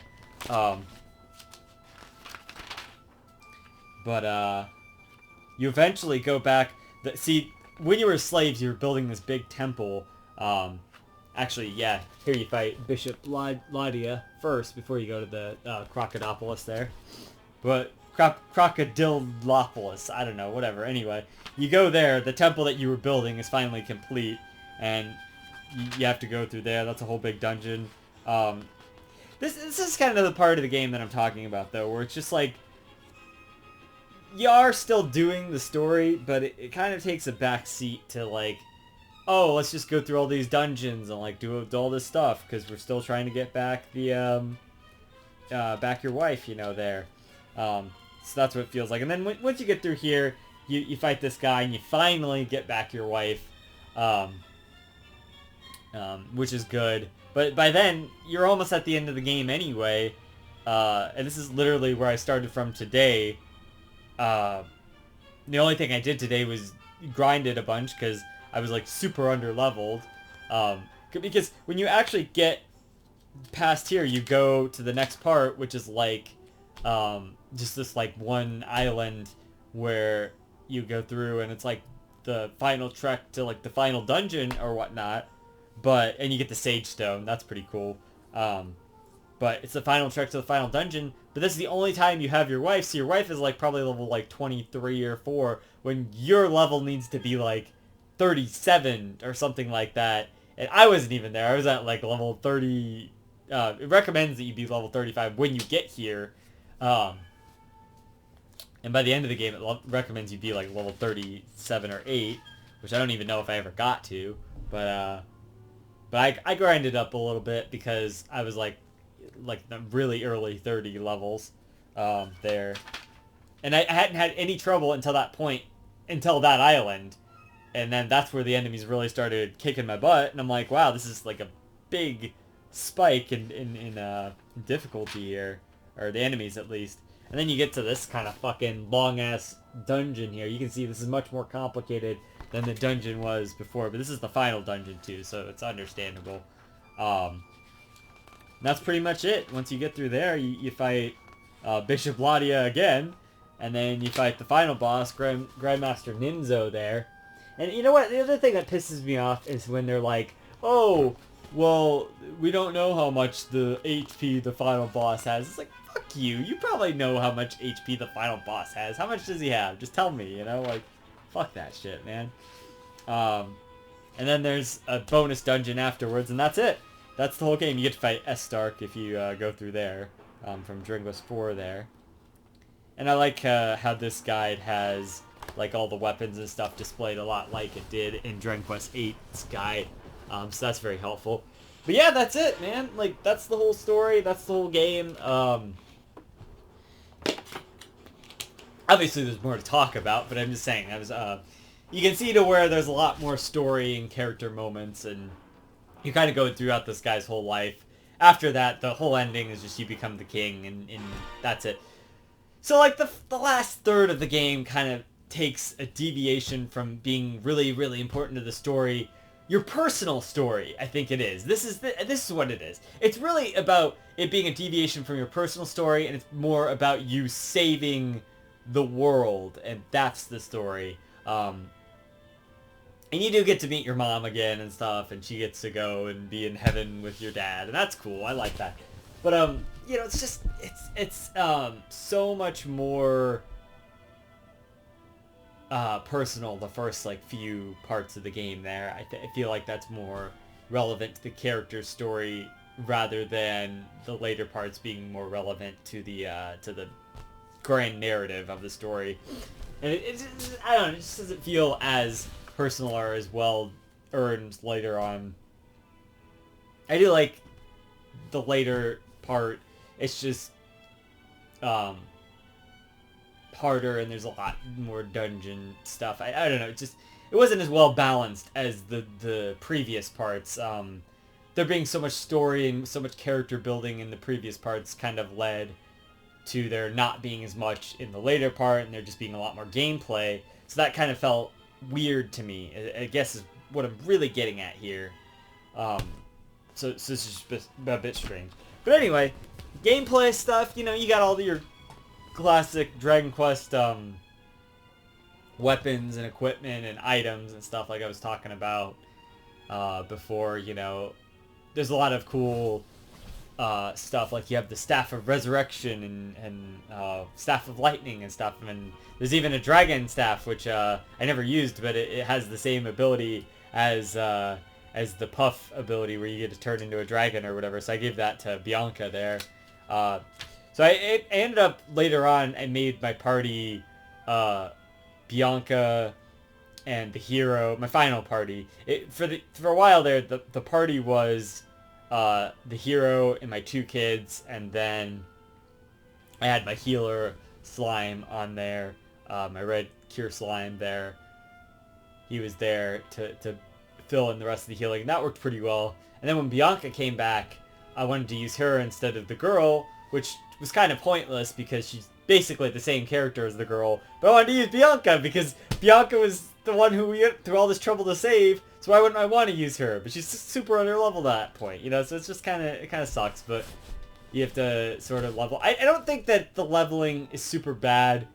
But you eventually go back. See, when you were slaves, you were building this big temple. Actually, yeah, here you fight Bishop Ladia first before you go to the Crocodilopolis there. But Crocodilopolis, I don't know, whatever. Anyway, you go there. The temple that you were building is finally complete, and you have to go through there. That's a whole big dungeon. This is kind of the part of the game that I'm talking about, though, where it's just like, you are still doing the story, but it kind of takes a back seat to, like, oh, let's just go through all these dungeons and, like, do all this stuff, because we're still trying to get back the, back your wife, there. So that's what it feels like. And then once you get through here, you fight this guy, and you finally get back your wife, which is good. But by then, you're almost at the end of the game anyway, and this is literally where I started from today. The only thing I did today was grinded a bunch, because I was, like, super under-leveled. Because when you actually get past here, you go to the next part, which is, like, just this, like, one island where you go through, and it's, like, the final trek to, like, the final dungeon or whatnot. And you get the Sage Stone. That's pretty cool. But it's the final trek to the final dungeon. But this is the only time you have your wife. So your wife is, like, probably level, like, 23 or 4. When your level needs to be, like, 37 or something like that. And I wasn't even there. I was at, like, level 30. It recommends that you be level 35 when you get here. And by the end of the game, it recommends you be, like, level 37 or 8. Which I don't even know if I ever got to. But I grinded up a little bit because I was, like the really early 30 levels there. And I hadn't had any trouble until that point, until that island. And then that's where the enemies really started kicking my butt. And I'm like, wow, this is like a big spike in difficulty here. Or the enemies, at least. And then you get to this kind of fucking long-ass dungeon here. You can see this is much more complicated than the dungeon was before. But this is the final dungeon, too, so it's understandable. That's pretty much it. Once you get through there, you fight Bishop Ladia again. And then you fight the final boss, Grandmaster Ninzo there. And you know what? The other thing that pisses me off is when they're like, oh, well, we don't know how much the HP the final boss has. It's like, fuck you. You probably know how much HP the final boss has. How much does he have? Just tell me, you know? Like, fuck that shit, man. And then there's a bonus dungeon afterwards, and that's it. That's the whole game. You get to fight S. Stark if you go through there, from Dragon Quest 4 there. And I like how this guide has like all the weapons and stuff displayed a lot like it did in Dragon Quest 8's guide. So that's very helpful. But yeah, that's it, man. Like, that's the whole story. That's the whole game. Obviously, there's more to talk about, but I'm just saying, that was, you can see to where there's a lot more story and character moments, and you kind of go throughout this guy's whole life. After that, the whole ending is just you become the king, and that's it. So, like, the last third of the game kind of takes a deviation from being really, really important to the story. Your personal story, I think it is. This is what it is. It's really about it being a deviation from your personal story, and it's more about you saving the world, and that's the story. And you do get to meet your mom again and stuff, and she gets to go and be in heaven with your dad, and that's cool. I like that. But, you know, it's just, it's so much more personal, the first, like, few parts of the game there. I feel like that's more relevant to the character's story rather than the later parts being more relevant to the grand narrative of the story. And I don't know, it just doesn't feel as personal or as well earned later on. I do like the later part. It's just harder, and there's a lot more dungeon stuff. I don't know, it wasn't as well balanced as the previous parts. There being so much story and so much character building in the previous parts kind of led to there not being as much in the later part, and there just being a lot more gameplay. So that kind of felt weird to me, I guess is what I'm really getting at here. So this is just a bit strange. But anyway, gameplay stuff, you know, you got all your classic Dragon Quest weapons and equipment and items and stuff like I was talking about before. You know, there's a lot of cool stuff, like you have the Staff of Resurrection and Staff of Lightning and stuff, and there's even a Dragon Staff, which I never used, but it has the same ability as the Puff ability, where you get to turn into a dragon or whatever, so I gave that to Bianca there. So I ended up, later on, I made my party Bianca and the hero, my final party. For a while there, the party was the hero and my 2 kids, and then I had my healer slime on there, my red cure slime there. He was there to fill in the rest of the healing, and that worked pretty well. And then when Bianca came back, I wanted to use her instead of the girl, which was kind of pointless because she's basically the same character as the girl. But I wanted to use Bianca because Bianca was the one who we went through all this trouble to save, so why wouldn't I want to use her? But she's super underleveled at that point, you know, so it's just it kind of sucks, but you have to sort of level. I don't think that the leveling is super bad,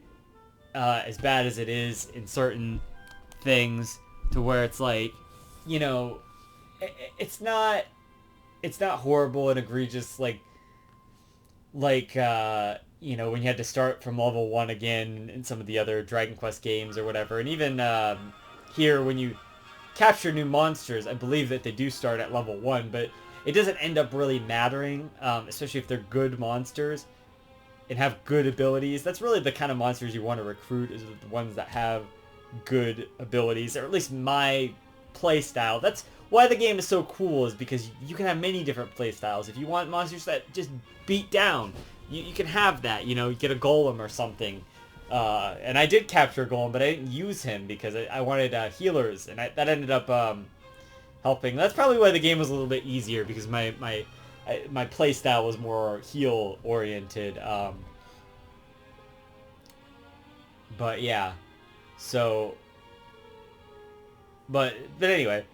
as bad as it is in certain things, to where it's like, you know, it's not horrible and egregious like you know, when you had to start from level 1 again in some of the other Dragon Quest games or whatever. And even here, when you capture new monsters, I believe that they do start at level 1, but it doesn't end up really mattering, especially if they're good monsters and have good abilities. That's really the kind of monsters you want to recruit, is the ones that have good abilities, or at least my play style. That's why the game is so cool, is because you can have many different play styles. If you want monsters that just beat down, you can have that. You know, you get a golem or something. And I did capture a golem, but I didn't use him because I wanted healers, and that ended up helping. That's probably why the game was a little bit easier, because my play style was more heal oriented. But yeah, so. But anyway.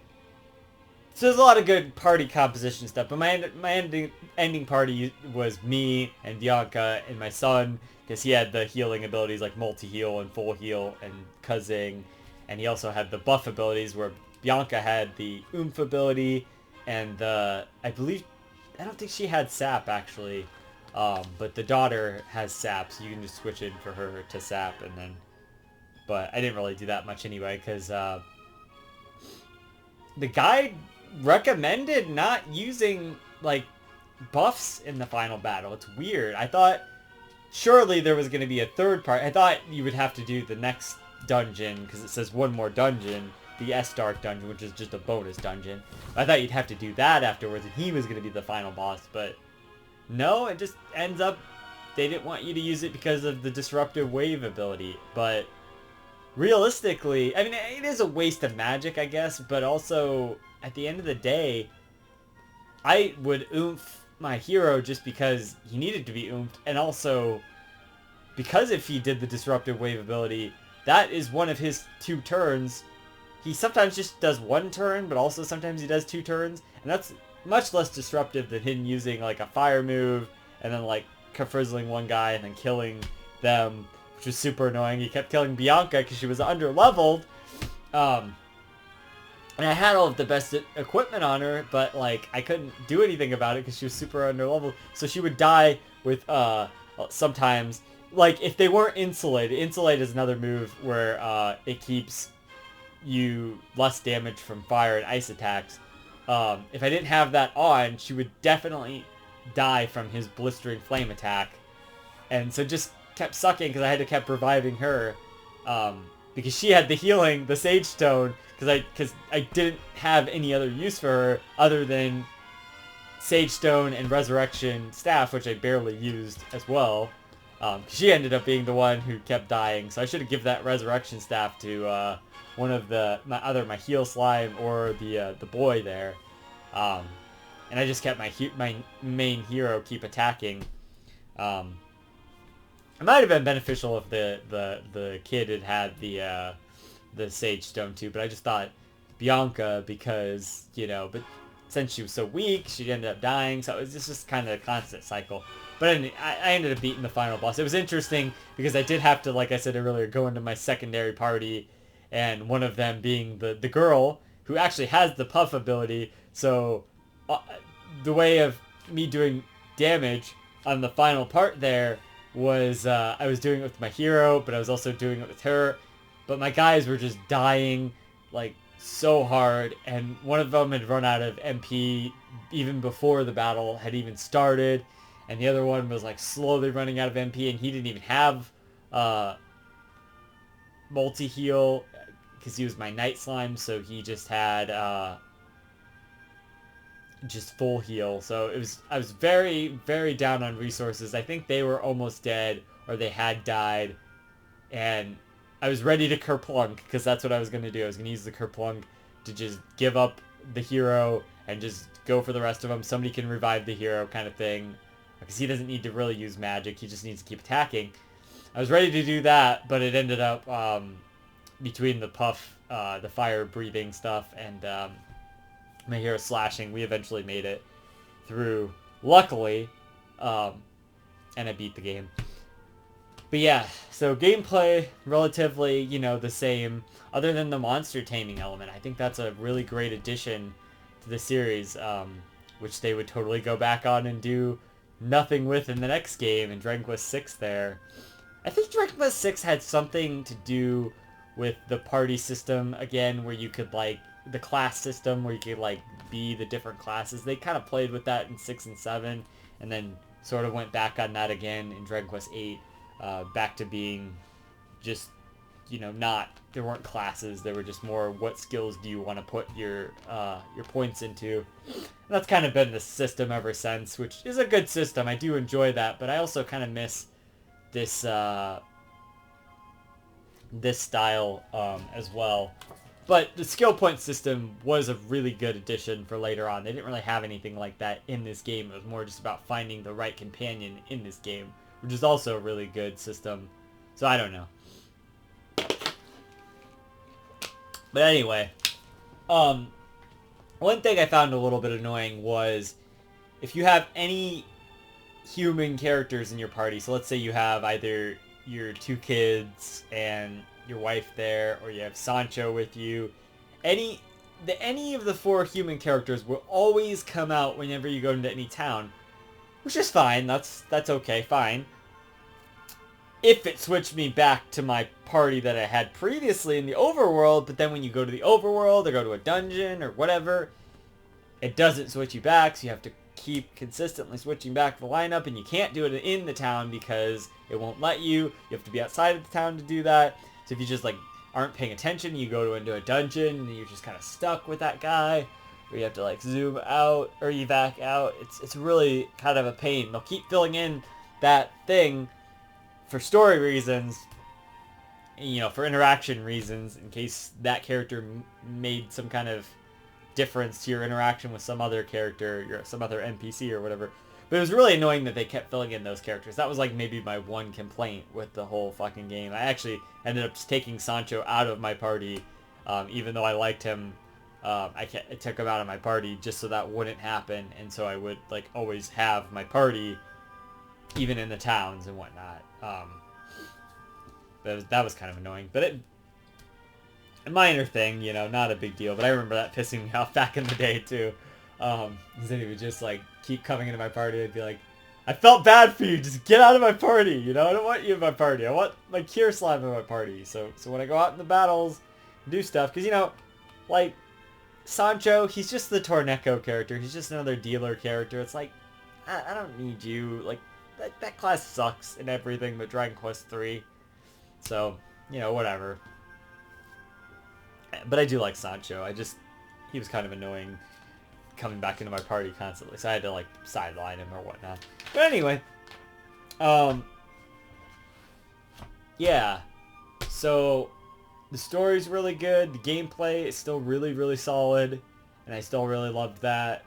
So there's a lot of good party composition stuff, but my ending party was me and Bianca and my son, because he had the healing abilities like multi-heal and full heal and Kazing, and he also had the buff abilities where Bianca had the oomph ability, and I don't think she had sap actually, but the daughter has sap, so you can just switch in for her to sap, and then, but I didn't really do that much anyway, because the guide recommended not using, like, buffs in the final battle. It's weird. I thought surely there was going to be a third part. I thought you would have to do the next dungeon, because it says one more dungeon, the S-Dark dungeon, which is just a bonus dungeon. I thought you'd have to do that afterwards, and he was going to be the final boss, but no, it just ends up they didn't want you to use it because of the disruptive wave ability. But realistically, I mean, it is a waste of magic, I guess, but also at the end of the day, I would oomph my hero just because he needed to be oomphed, and also because if he did the disruptive wave ability, that is one of his 2 turns. He sometimes just does 1 turn, but also sometimes he does 2 turns, and that's much less disruptive than him using like a fire move and then like frizzling one guy and then killing them, which was super annoying. He kept killing Bianca because she was under leveled, and I had all of the best equipment on her, but like I couldn't do anything about it because she was super under leveled. So she would die with sometimes, like if they weren't insulated. Insulate is another move where it keeps you less damage from fire and ice attacks. If I didn't have that on, she would definitely die from his blistering flame attack, and so just kept sucking because I had to keep reviving her, because she had the healing, the Sage Stone, because I didn't have any other use for her other than Sage Stone and Resurrection Staff, which I barely used as well. She ended up being the one who kept dying, so I should have given that Resurrection Staff to one of my heal slime or the boy there, and I just kept my main hero keep attacking. It might have been beneficial if the kid had the Sage Stone too, but I just thought Bianca, because but since she was so weak, she ended up dying, so it was just kind of a constant cycle. But I ended up beating the final boss. It was interesting because I did have to, like I said earlier, go into my secondary party, and one of them being the girl who actually has the puff ability. So the way of me doing damage on the final part there was I was doing it with my hero, but I was also doing it with her. But my guys were just dying like so hard, and one of them had run out of MP even before the battle had even started, and the other one was like slowly running out of MP, and he didn't even have multi-heal because he was my Night Slime, so he just had just full heal. So I was very, very down on resources. I think they were almost dead, or they had died, and I was ready to Kerplunk, because that's what I was going to do. I was going to use the Kerplunk to just give up the hero and just go for the rest of them. Somebody can revive the hero kind of thing, because he doesn't need to really use magic. He just needs to keep attacking. I was ready to do that, but it ended up between the puff, the fire breathing stuff, and my hero slashing, we eventually made it through, luckily, and I beat the game. But yeah, so gameplay, relatively, the same, other than the monster taming element. I think that's a really great addition to the series, which they would totally go back on and do nothing with in the next game, in Dragon Quest 6 there. I think Dragon Quest 6 had something to do with the party system, again, where you could, like, the class system, where you could, like, be the different classes. They kind of played with that in 6 and 7, and then sort of went back on that again in Dragon Quest 8. Back to being just, there weren't classes. There were just more, what skills do you want to put your points into. And that's kind of been the system ever since, which is a good system. I do enjoy that, but I also kind of miss this this style as well. But the skill point system was a really good addition for later on. They didn't really have anything like that in this game. It was more just about finding the right companion in this game, which is also a really good system. So I don't know. But anyway, one thing I found a little bit annoying was if you have any human characters in your party, so let's say you have either your 2 kids and your wife there, or you have Sancho with you. Any of the 4 human characters will always come out whenever you go into any town, which is fine. That's okay, fine. If it switched me back to my party that I had previously in the overworld, but then when you go to the overworld or go to a dungeon or whatever, it doesn't switch you back, so you have to keep consistently switching back the lineup, and you can't do it in the town because it won't let you. You have to be outside of the town to do that. So if you just like aren't paying attention, you go into a dungeon and you're just kind of stuck with that guy, or you have to like zoom out or evac out. It's really kind of a pain. They'll keep filling in that thing for story reasons, for interaction reasons, in case that character made some kind of difference to your interaction with some other character, some other NPC or whatever. But it was really annoying that they kept filling in those characters. That was like maybe my one complaint with the whole fucking game. I actually ended up just taking Sancho out of my party, even though I liked him. I took him out of my party just so that wouldn't happen, and so I would like always have my party, even in the towns and whatnot. That was kind of annoying, but a minor thing, not a big deal. But I remember that pissing me off back in the day too. Then he would just like keep coming into my party. I'd be like, I felt bad for you. Just get out of my party. I don't want you in my party. I want my Cure Slime in my party. So when I go out in the battles, do stuff, because like Sancho, he's just the Torneco character. He's just another dealer character. It's like, I don't need you. Like that class sucks in everything but Dragon Quest 3. So whatever. But I do like Sancho. He was kind of annoying coming back into my party constantly, so I had to like sideline him or whatnot. But anyway, yeah. So the story's really good. The gameplay is still really, really solid, and I still really loved that.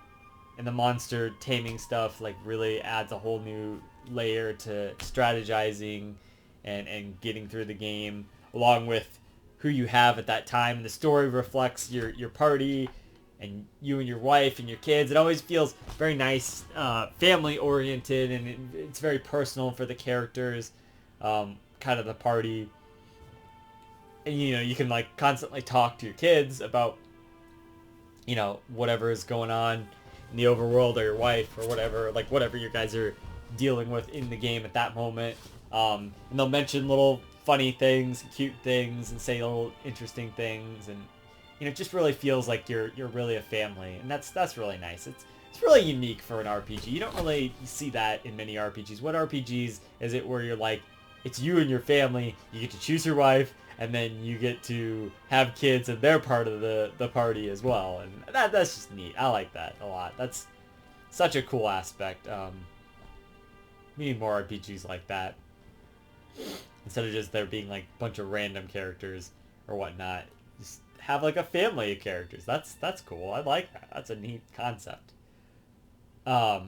And the monster taming stuff like really adds a whole new layer to strategizing and getting through the game, along with who you have at that time. And the story reflects your party and you and your wife and your kids. It always feels very nice, family oriented, and it's very personal for the characters, kind of the party. And you can like constantly talk to your kids about whatever is going on in the overworld, or your wife, or whatever you guys are dealing with in the game at that moment. And they'll mention little funny things, cute things, and say little interesting things, and it just really feels like you're really a family, and that's really nice. It's really unique for an RPG. You don't really see that in many RPGs. What RPGs is it where you're like, it's you and your family, you get to choose your wife, and then you get to have kids, and they're part of the party as well, and that's just neat. I like that a lot. That's such a cool aspect. We need more RPGs like that, instead of just there being like a bunch of random characters or whatnot. Just have like a family of characters. That's cool. I like that. That's a neat concept. But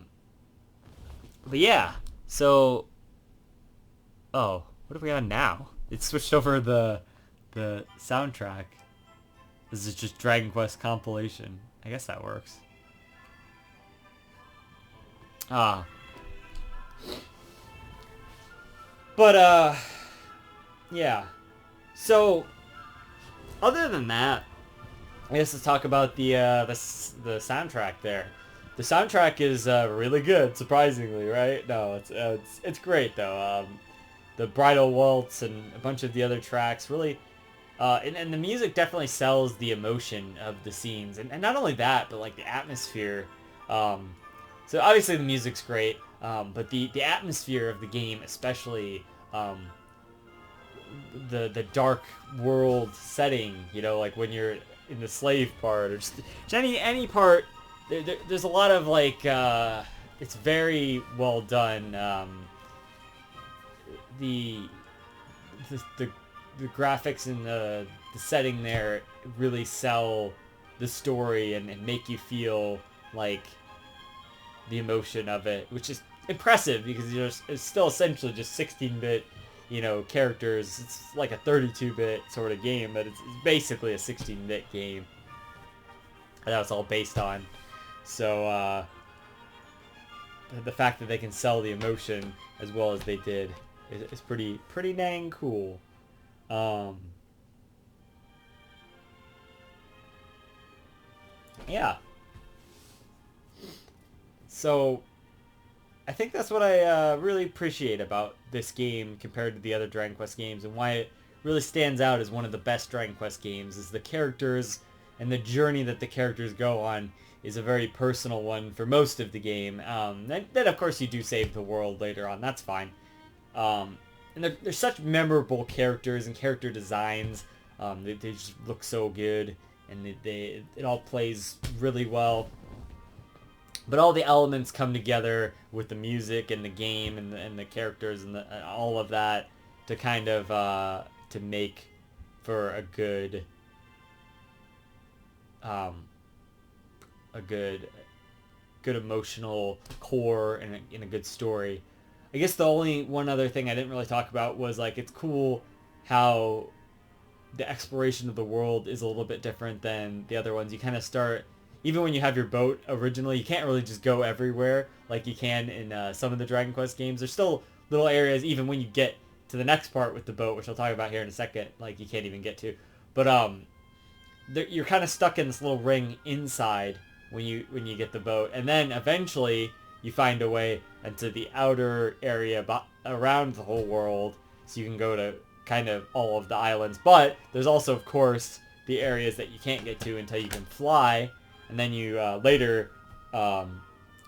yeah. So, what are we on now? It switched over the soundtrack. This is just Dragon Quest compilation. I guess that works. But yeah. So other than that, I guess let's talk about the soundtrack there. The soundtrack is really good, surprisingly, right? No, it's great though. The Bridal Waltz and a bunch of the other tracks really, and the music definitely sells the emotion of the scenes, and not only that, but like the atmosphere. So obviously the music's great, but the atmosphere of the game, especially the dark world setting, like when you're in the slave part, or just any part, there's a lot of like, it's very well done. The graphics and the setting there really sell the story and make you feel like the emotion of it, which is impressive because it's still essentially just 16-bit characters. It's like a 32-bit sort of game, but it's basically a 16-bit game that it's all based on. So the fact that they can sell the emotion as well as they did is pretty dang cool. Yeah. So I think that's what I really appreciate about this game compared to the other Dragon Quest games, and why it really stands out as one of the best Dragon Quest games is the characters, and the journey that the characters go on is a very personal one for most of the game. Then of course you do save the world later on. That's fine. And they're such memorable characters and character designs. They just look so good, and it all plays really well. But all the elements come together with the music and the game and the characters and all of that to kind of to make for a good good emotional core and a good story. I guess the only one other thing I didn't really talk about was like it's cool how the exploration of the world is a little bit different than the other ones. You kind of start, even when you have your boat originally, you can't really just go everywhere like you can in some of the Dragon Quest games. There's still little areas even when you get to the next part with the boat, which I'll talk about here in a second, like you can't even get to. But you're kind of stuck in this little ring inside when you get the boat, and then eventually you find a way into the outer area around the whole world, so you can go to kind of all of the islands. But there's also, of course, the areas that you can't get to until you can fly, and then you later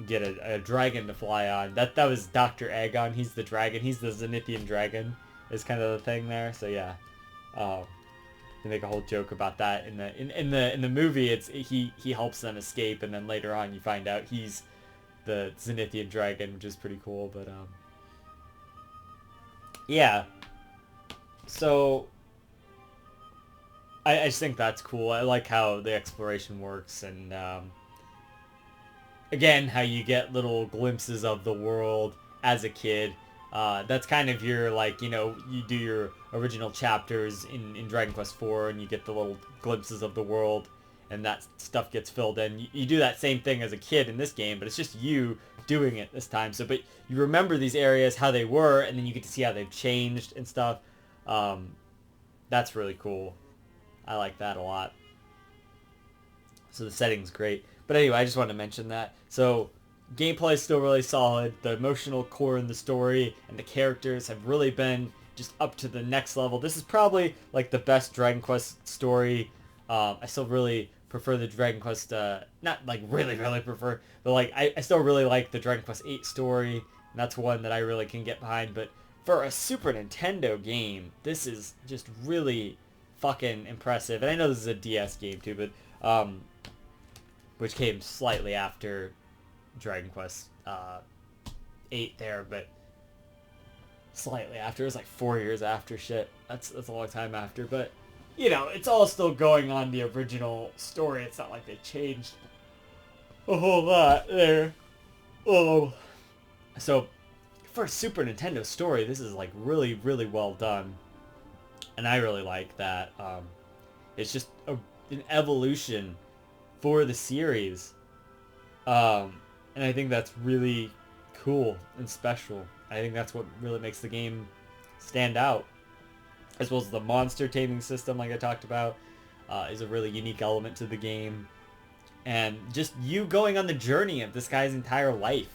get a dragon to fly on. That was Dr. Agon. He's the dragon. He's the Zenithian dragon. Is kind of the thing there. So yeah, they make a whole joke about that in the movie. It's he helps them escape, and then later on you find out he's the Zenithian dragon, which is pretty cool. But yeah. So I just think that's cool. I like how the exploration works, and again, how you get little glimpses of the world as a kid. That's kind of your, like, you do your original chapters in Dragon Quest IV, and you get the little glimpses of the world, and that stuff gets filled in. You do that same thing as a kid in this game, but it's just you doing it this time. So, but you remember these areas, how they were, and then you get to see how they've changed and stuff. That's really cool. I like that a lot. So the setting's great. But anyway, I just wanted to mention that. So gameplay is still really solid. The emotional core in the story and the characters have really been just up to the next level. This is probably like the best Dragon Quest story. I still really prefer the Dragon Quest, not like really prefer, but like I still really like the Dragon Quest 8 story. And that's one that I really can get behind. But for a Super Nintendo game, this is just really fucking impressive. And I know this is a DS game too, but which came slightly after Dragon Quest 8 there, but slightly after. It was like 4 years after. Shit, that's a long time after. But it's all still going on the original story. It's not like they changed a whole lot there. Oh, so for a Super Nintendo story, this is like really well done, and I really like that. It's just an evolution for the series, and I think that's really cool and special. I think that's what really makes the game stand out, as well as the monster taming system, like I talked about, is a really unique element to the game, and just you going on the journey of this guy's entire life,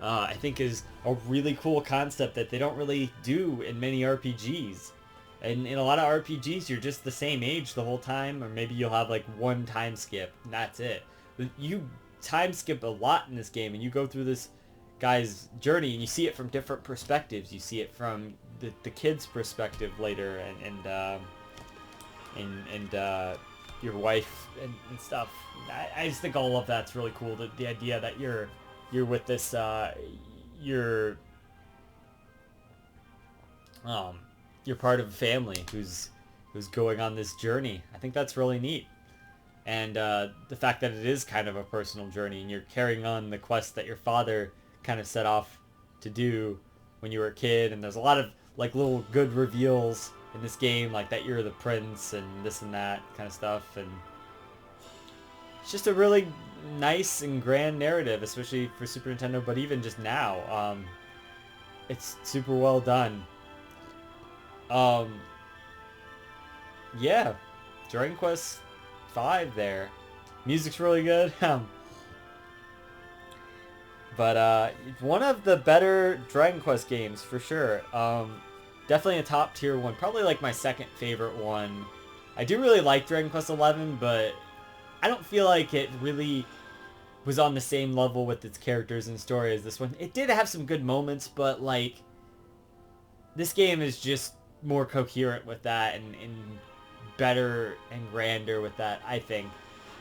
I think is a really cool concept that they don't really do in many RPGs. And in a lot of RPGs, you're just the same age the whole time, or maybe you'll have like one time skip, and that's it. But you time skip a lot in this game, and you go through this guy's journey, and you see it from different perspectives. You see it from the kid's perspective later, and your wife and stuff. I just think all of that's really cool. The idea that you're with this you're part of a family who's going on this journey. I think that's really neat. And the fact that it is kind of a personal journey, and you're carrying on the quest that your father kind of set off to do when you were a kid. And there's a lot of like little good reveals in this game, like that you're the prince and this and that kind of stuff. And it's just a really nice and grand narrative, especially for Super Nintendo, but even just now. It's super well done. Yeah, Dragon Quest 5 there. Music's really good. But one of the better Dragon Quest games for sure. Definitely a top tier one. Probably like my second favorite one. I do really like Dragon Quest 11, but I don't feel like it really was on the same level with its characters and story as this one. It did have some good moments, but like this game is just more coherent with that and better and grander with that, I think.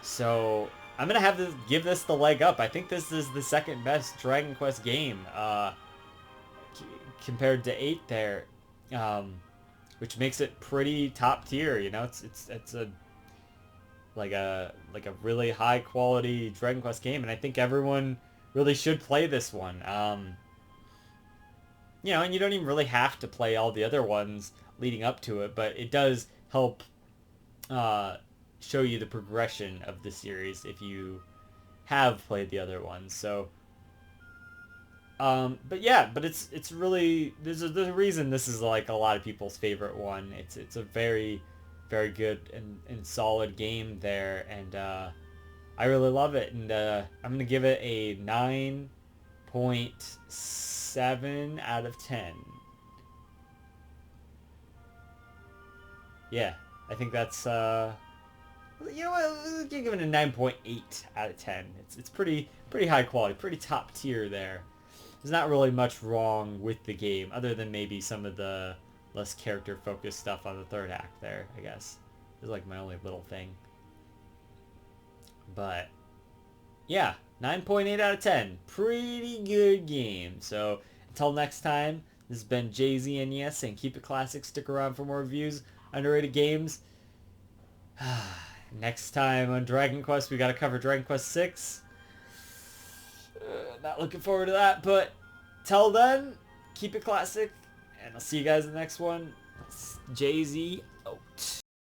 So I'm gonna have to give this the leg up. I think this is the second best Dragon Quest game compared to 8 there, which makes it pretty top tier. You know, it's a like a really high quality Dragon Quest game, and I think everyone really should play this one. You know, and you don't even really have to play all the other ones leading up to it, but it does help show you the progression of the series if you have played the other ones. So, but yeah, but it's really there's a reason this is like a lot of people's favorite one. It's a very good and solid game there, and I really love it, and I'm gonna give it a 9.7 out of 10. Yeah, I think that's you know what, we'll give it a 9.8 out of 10. It's pretty high quality, pretty top tier there. There's not really much wrong with the game other than maybe some of the less character focused stuff on the third act there, I guess. Is like my only little thing. But yeah, 9.8 out of 10. Pretty good game. So until next time, this has been JZNES, and keep it classic. Stick around for more reviews, underrated games. Next time on Dragon Quest, we got to cover Dragon Quest 6. Not looking forward to that, but till then, keep it classic, and I'll see you guys in the next one. It's JZ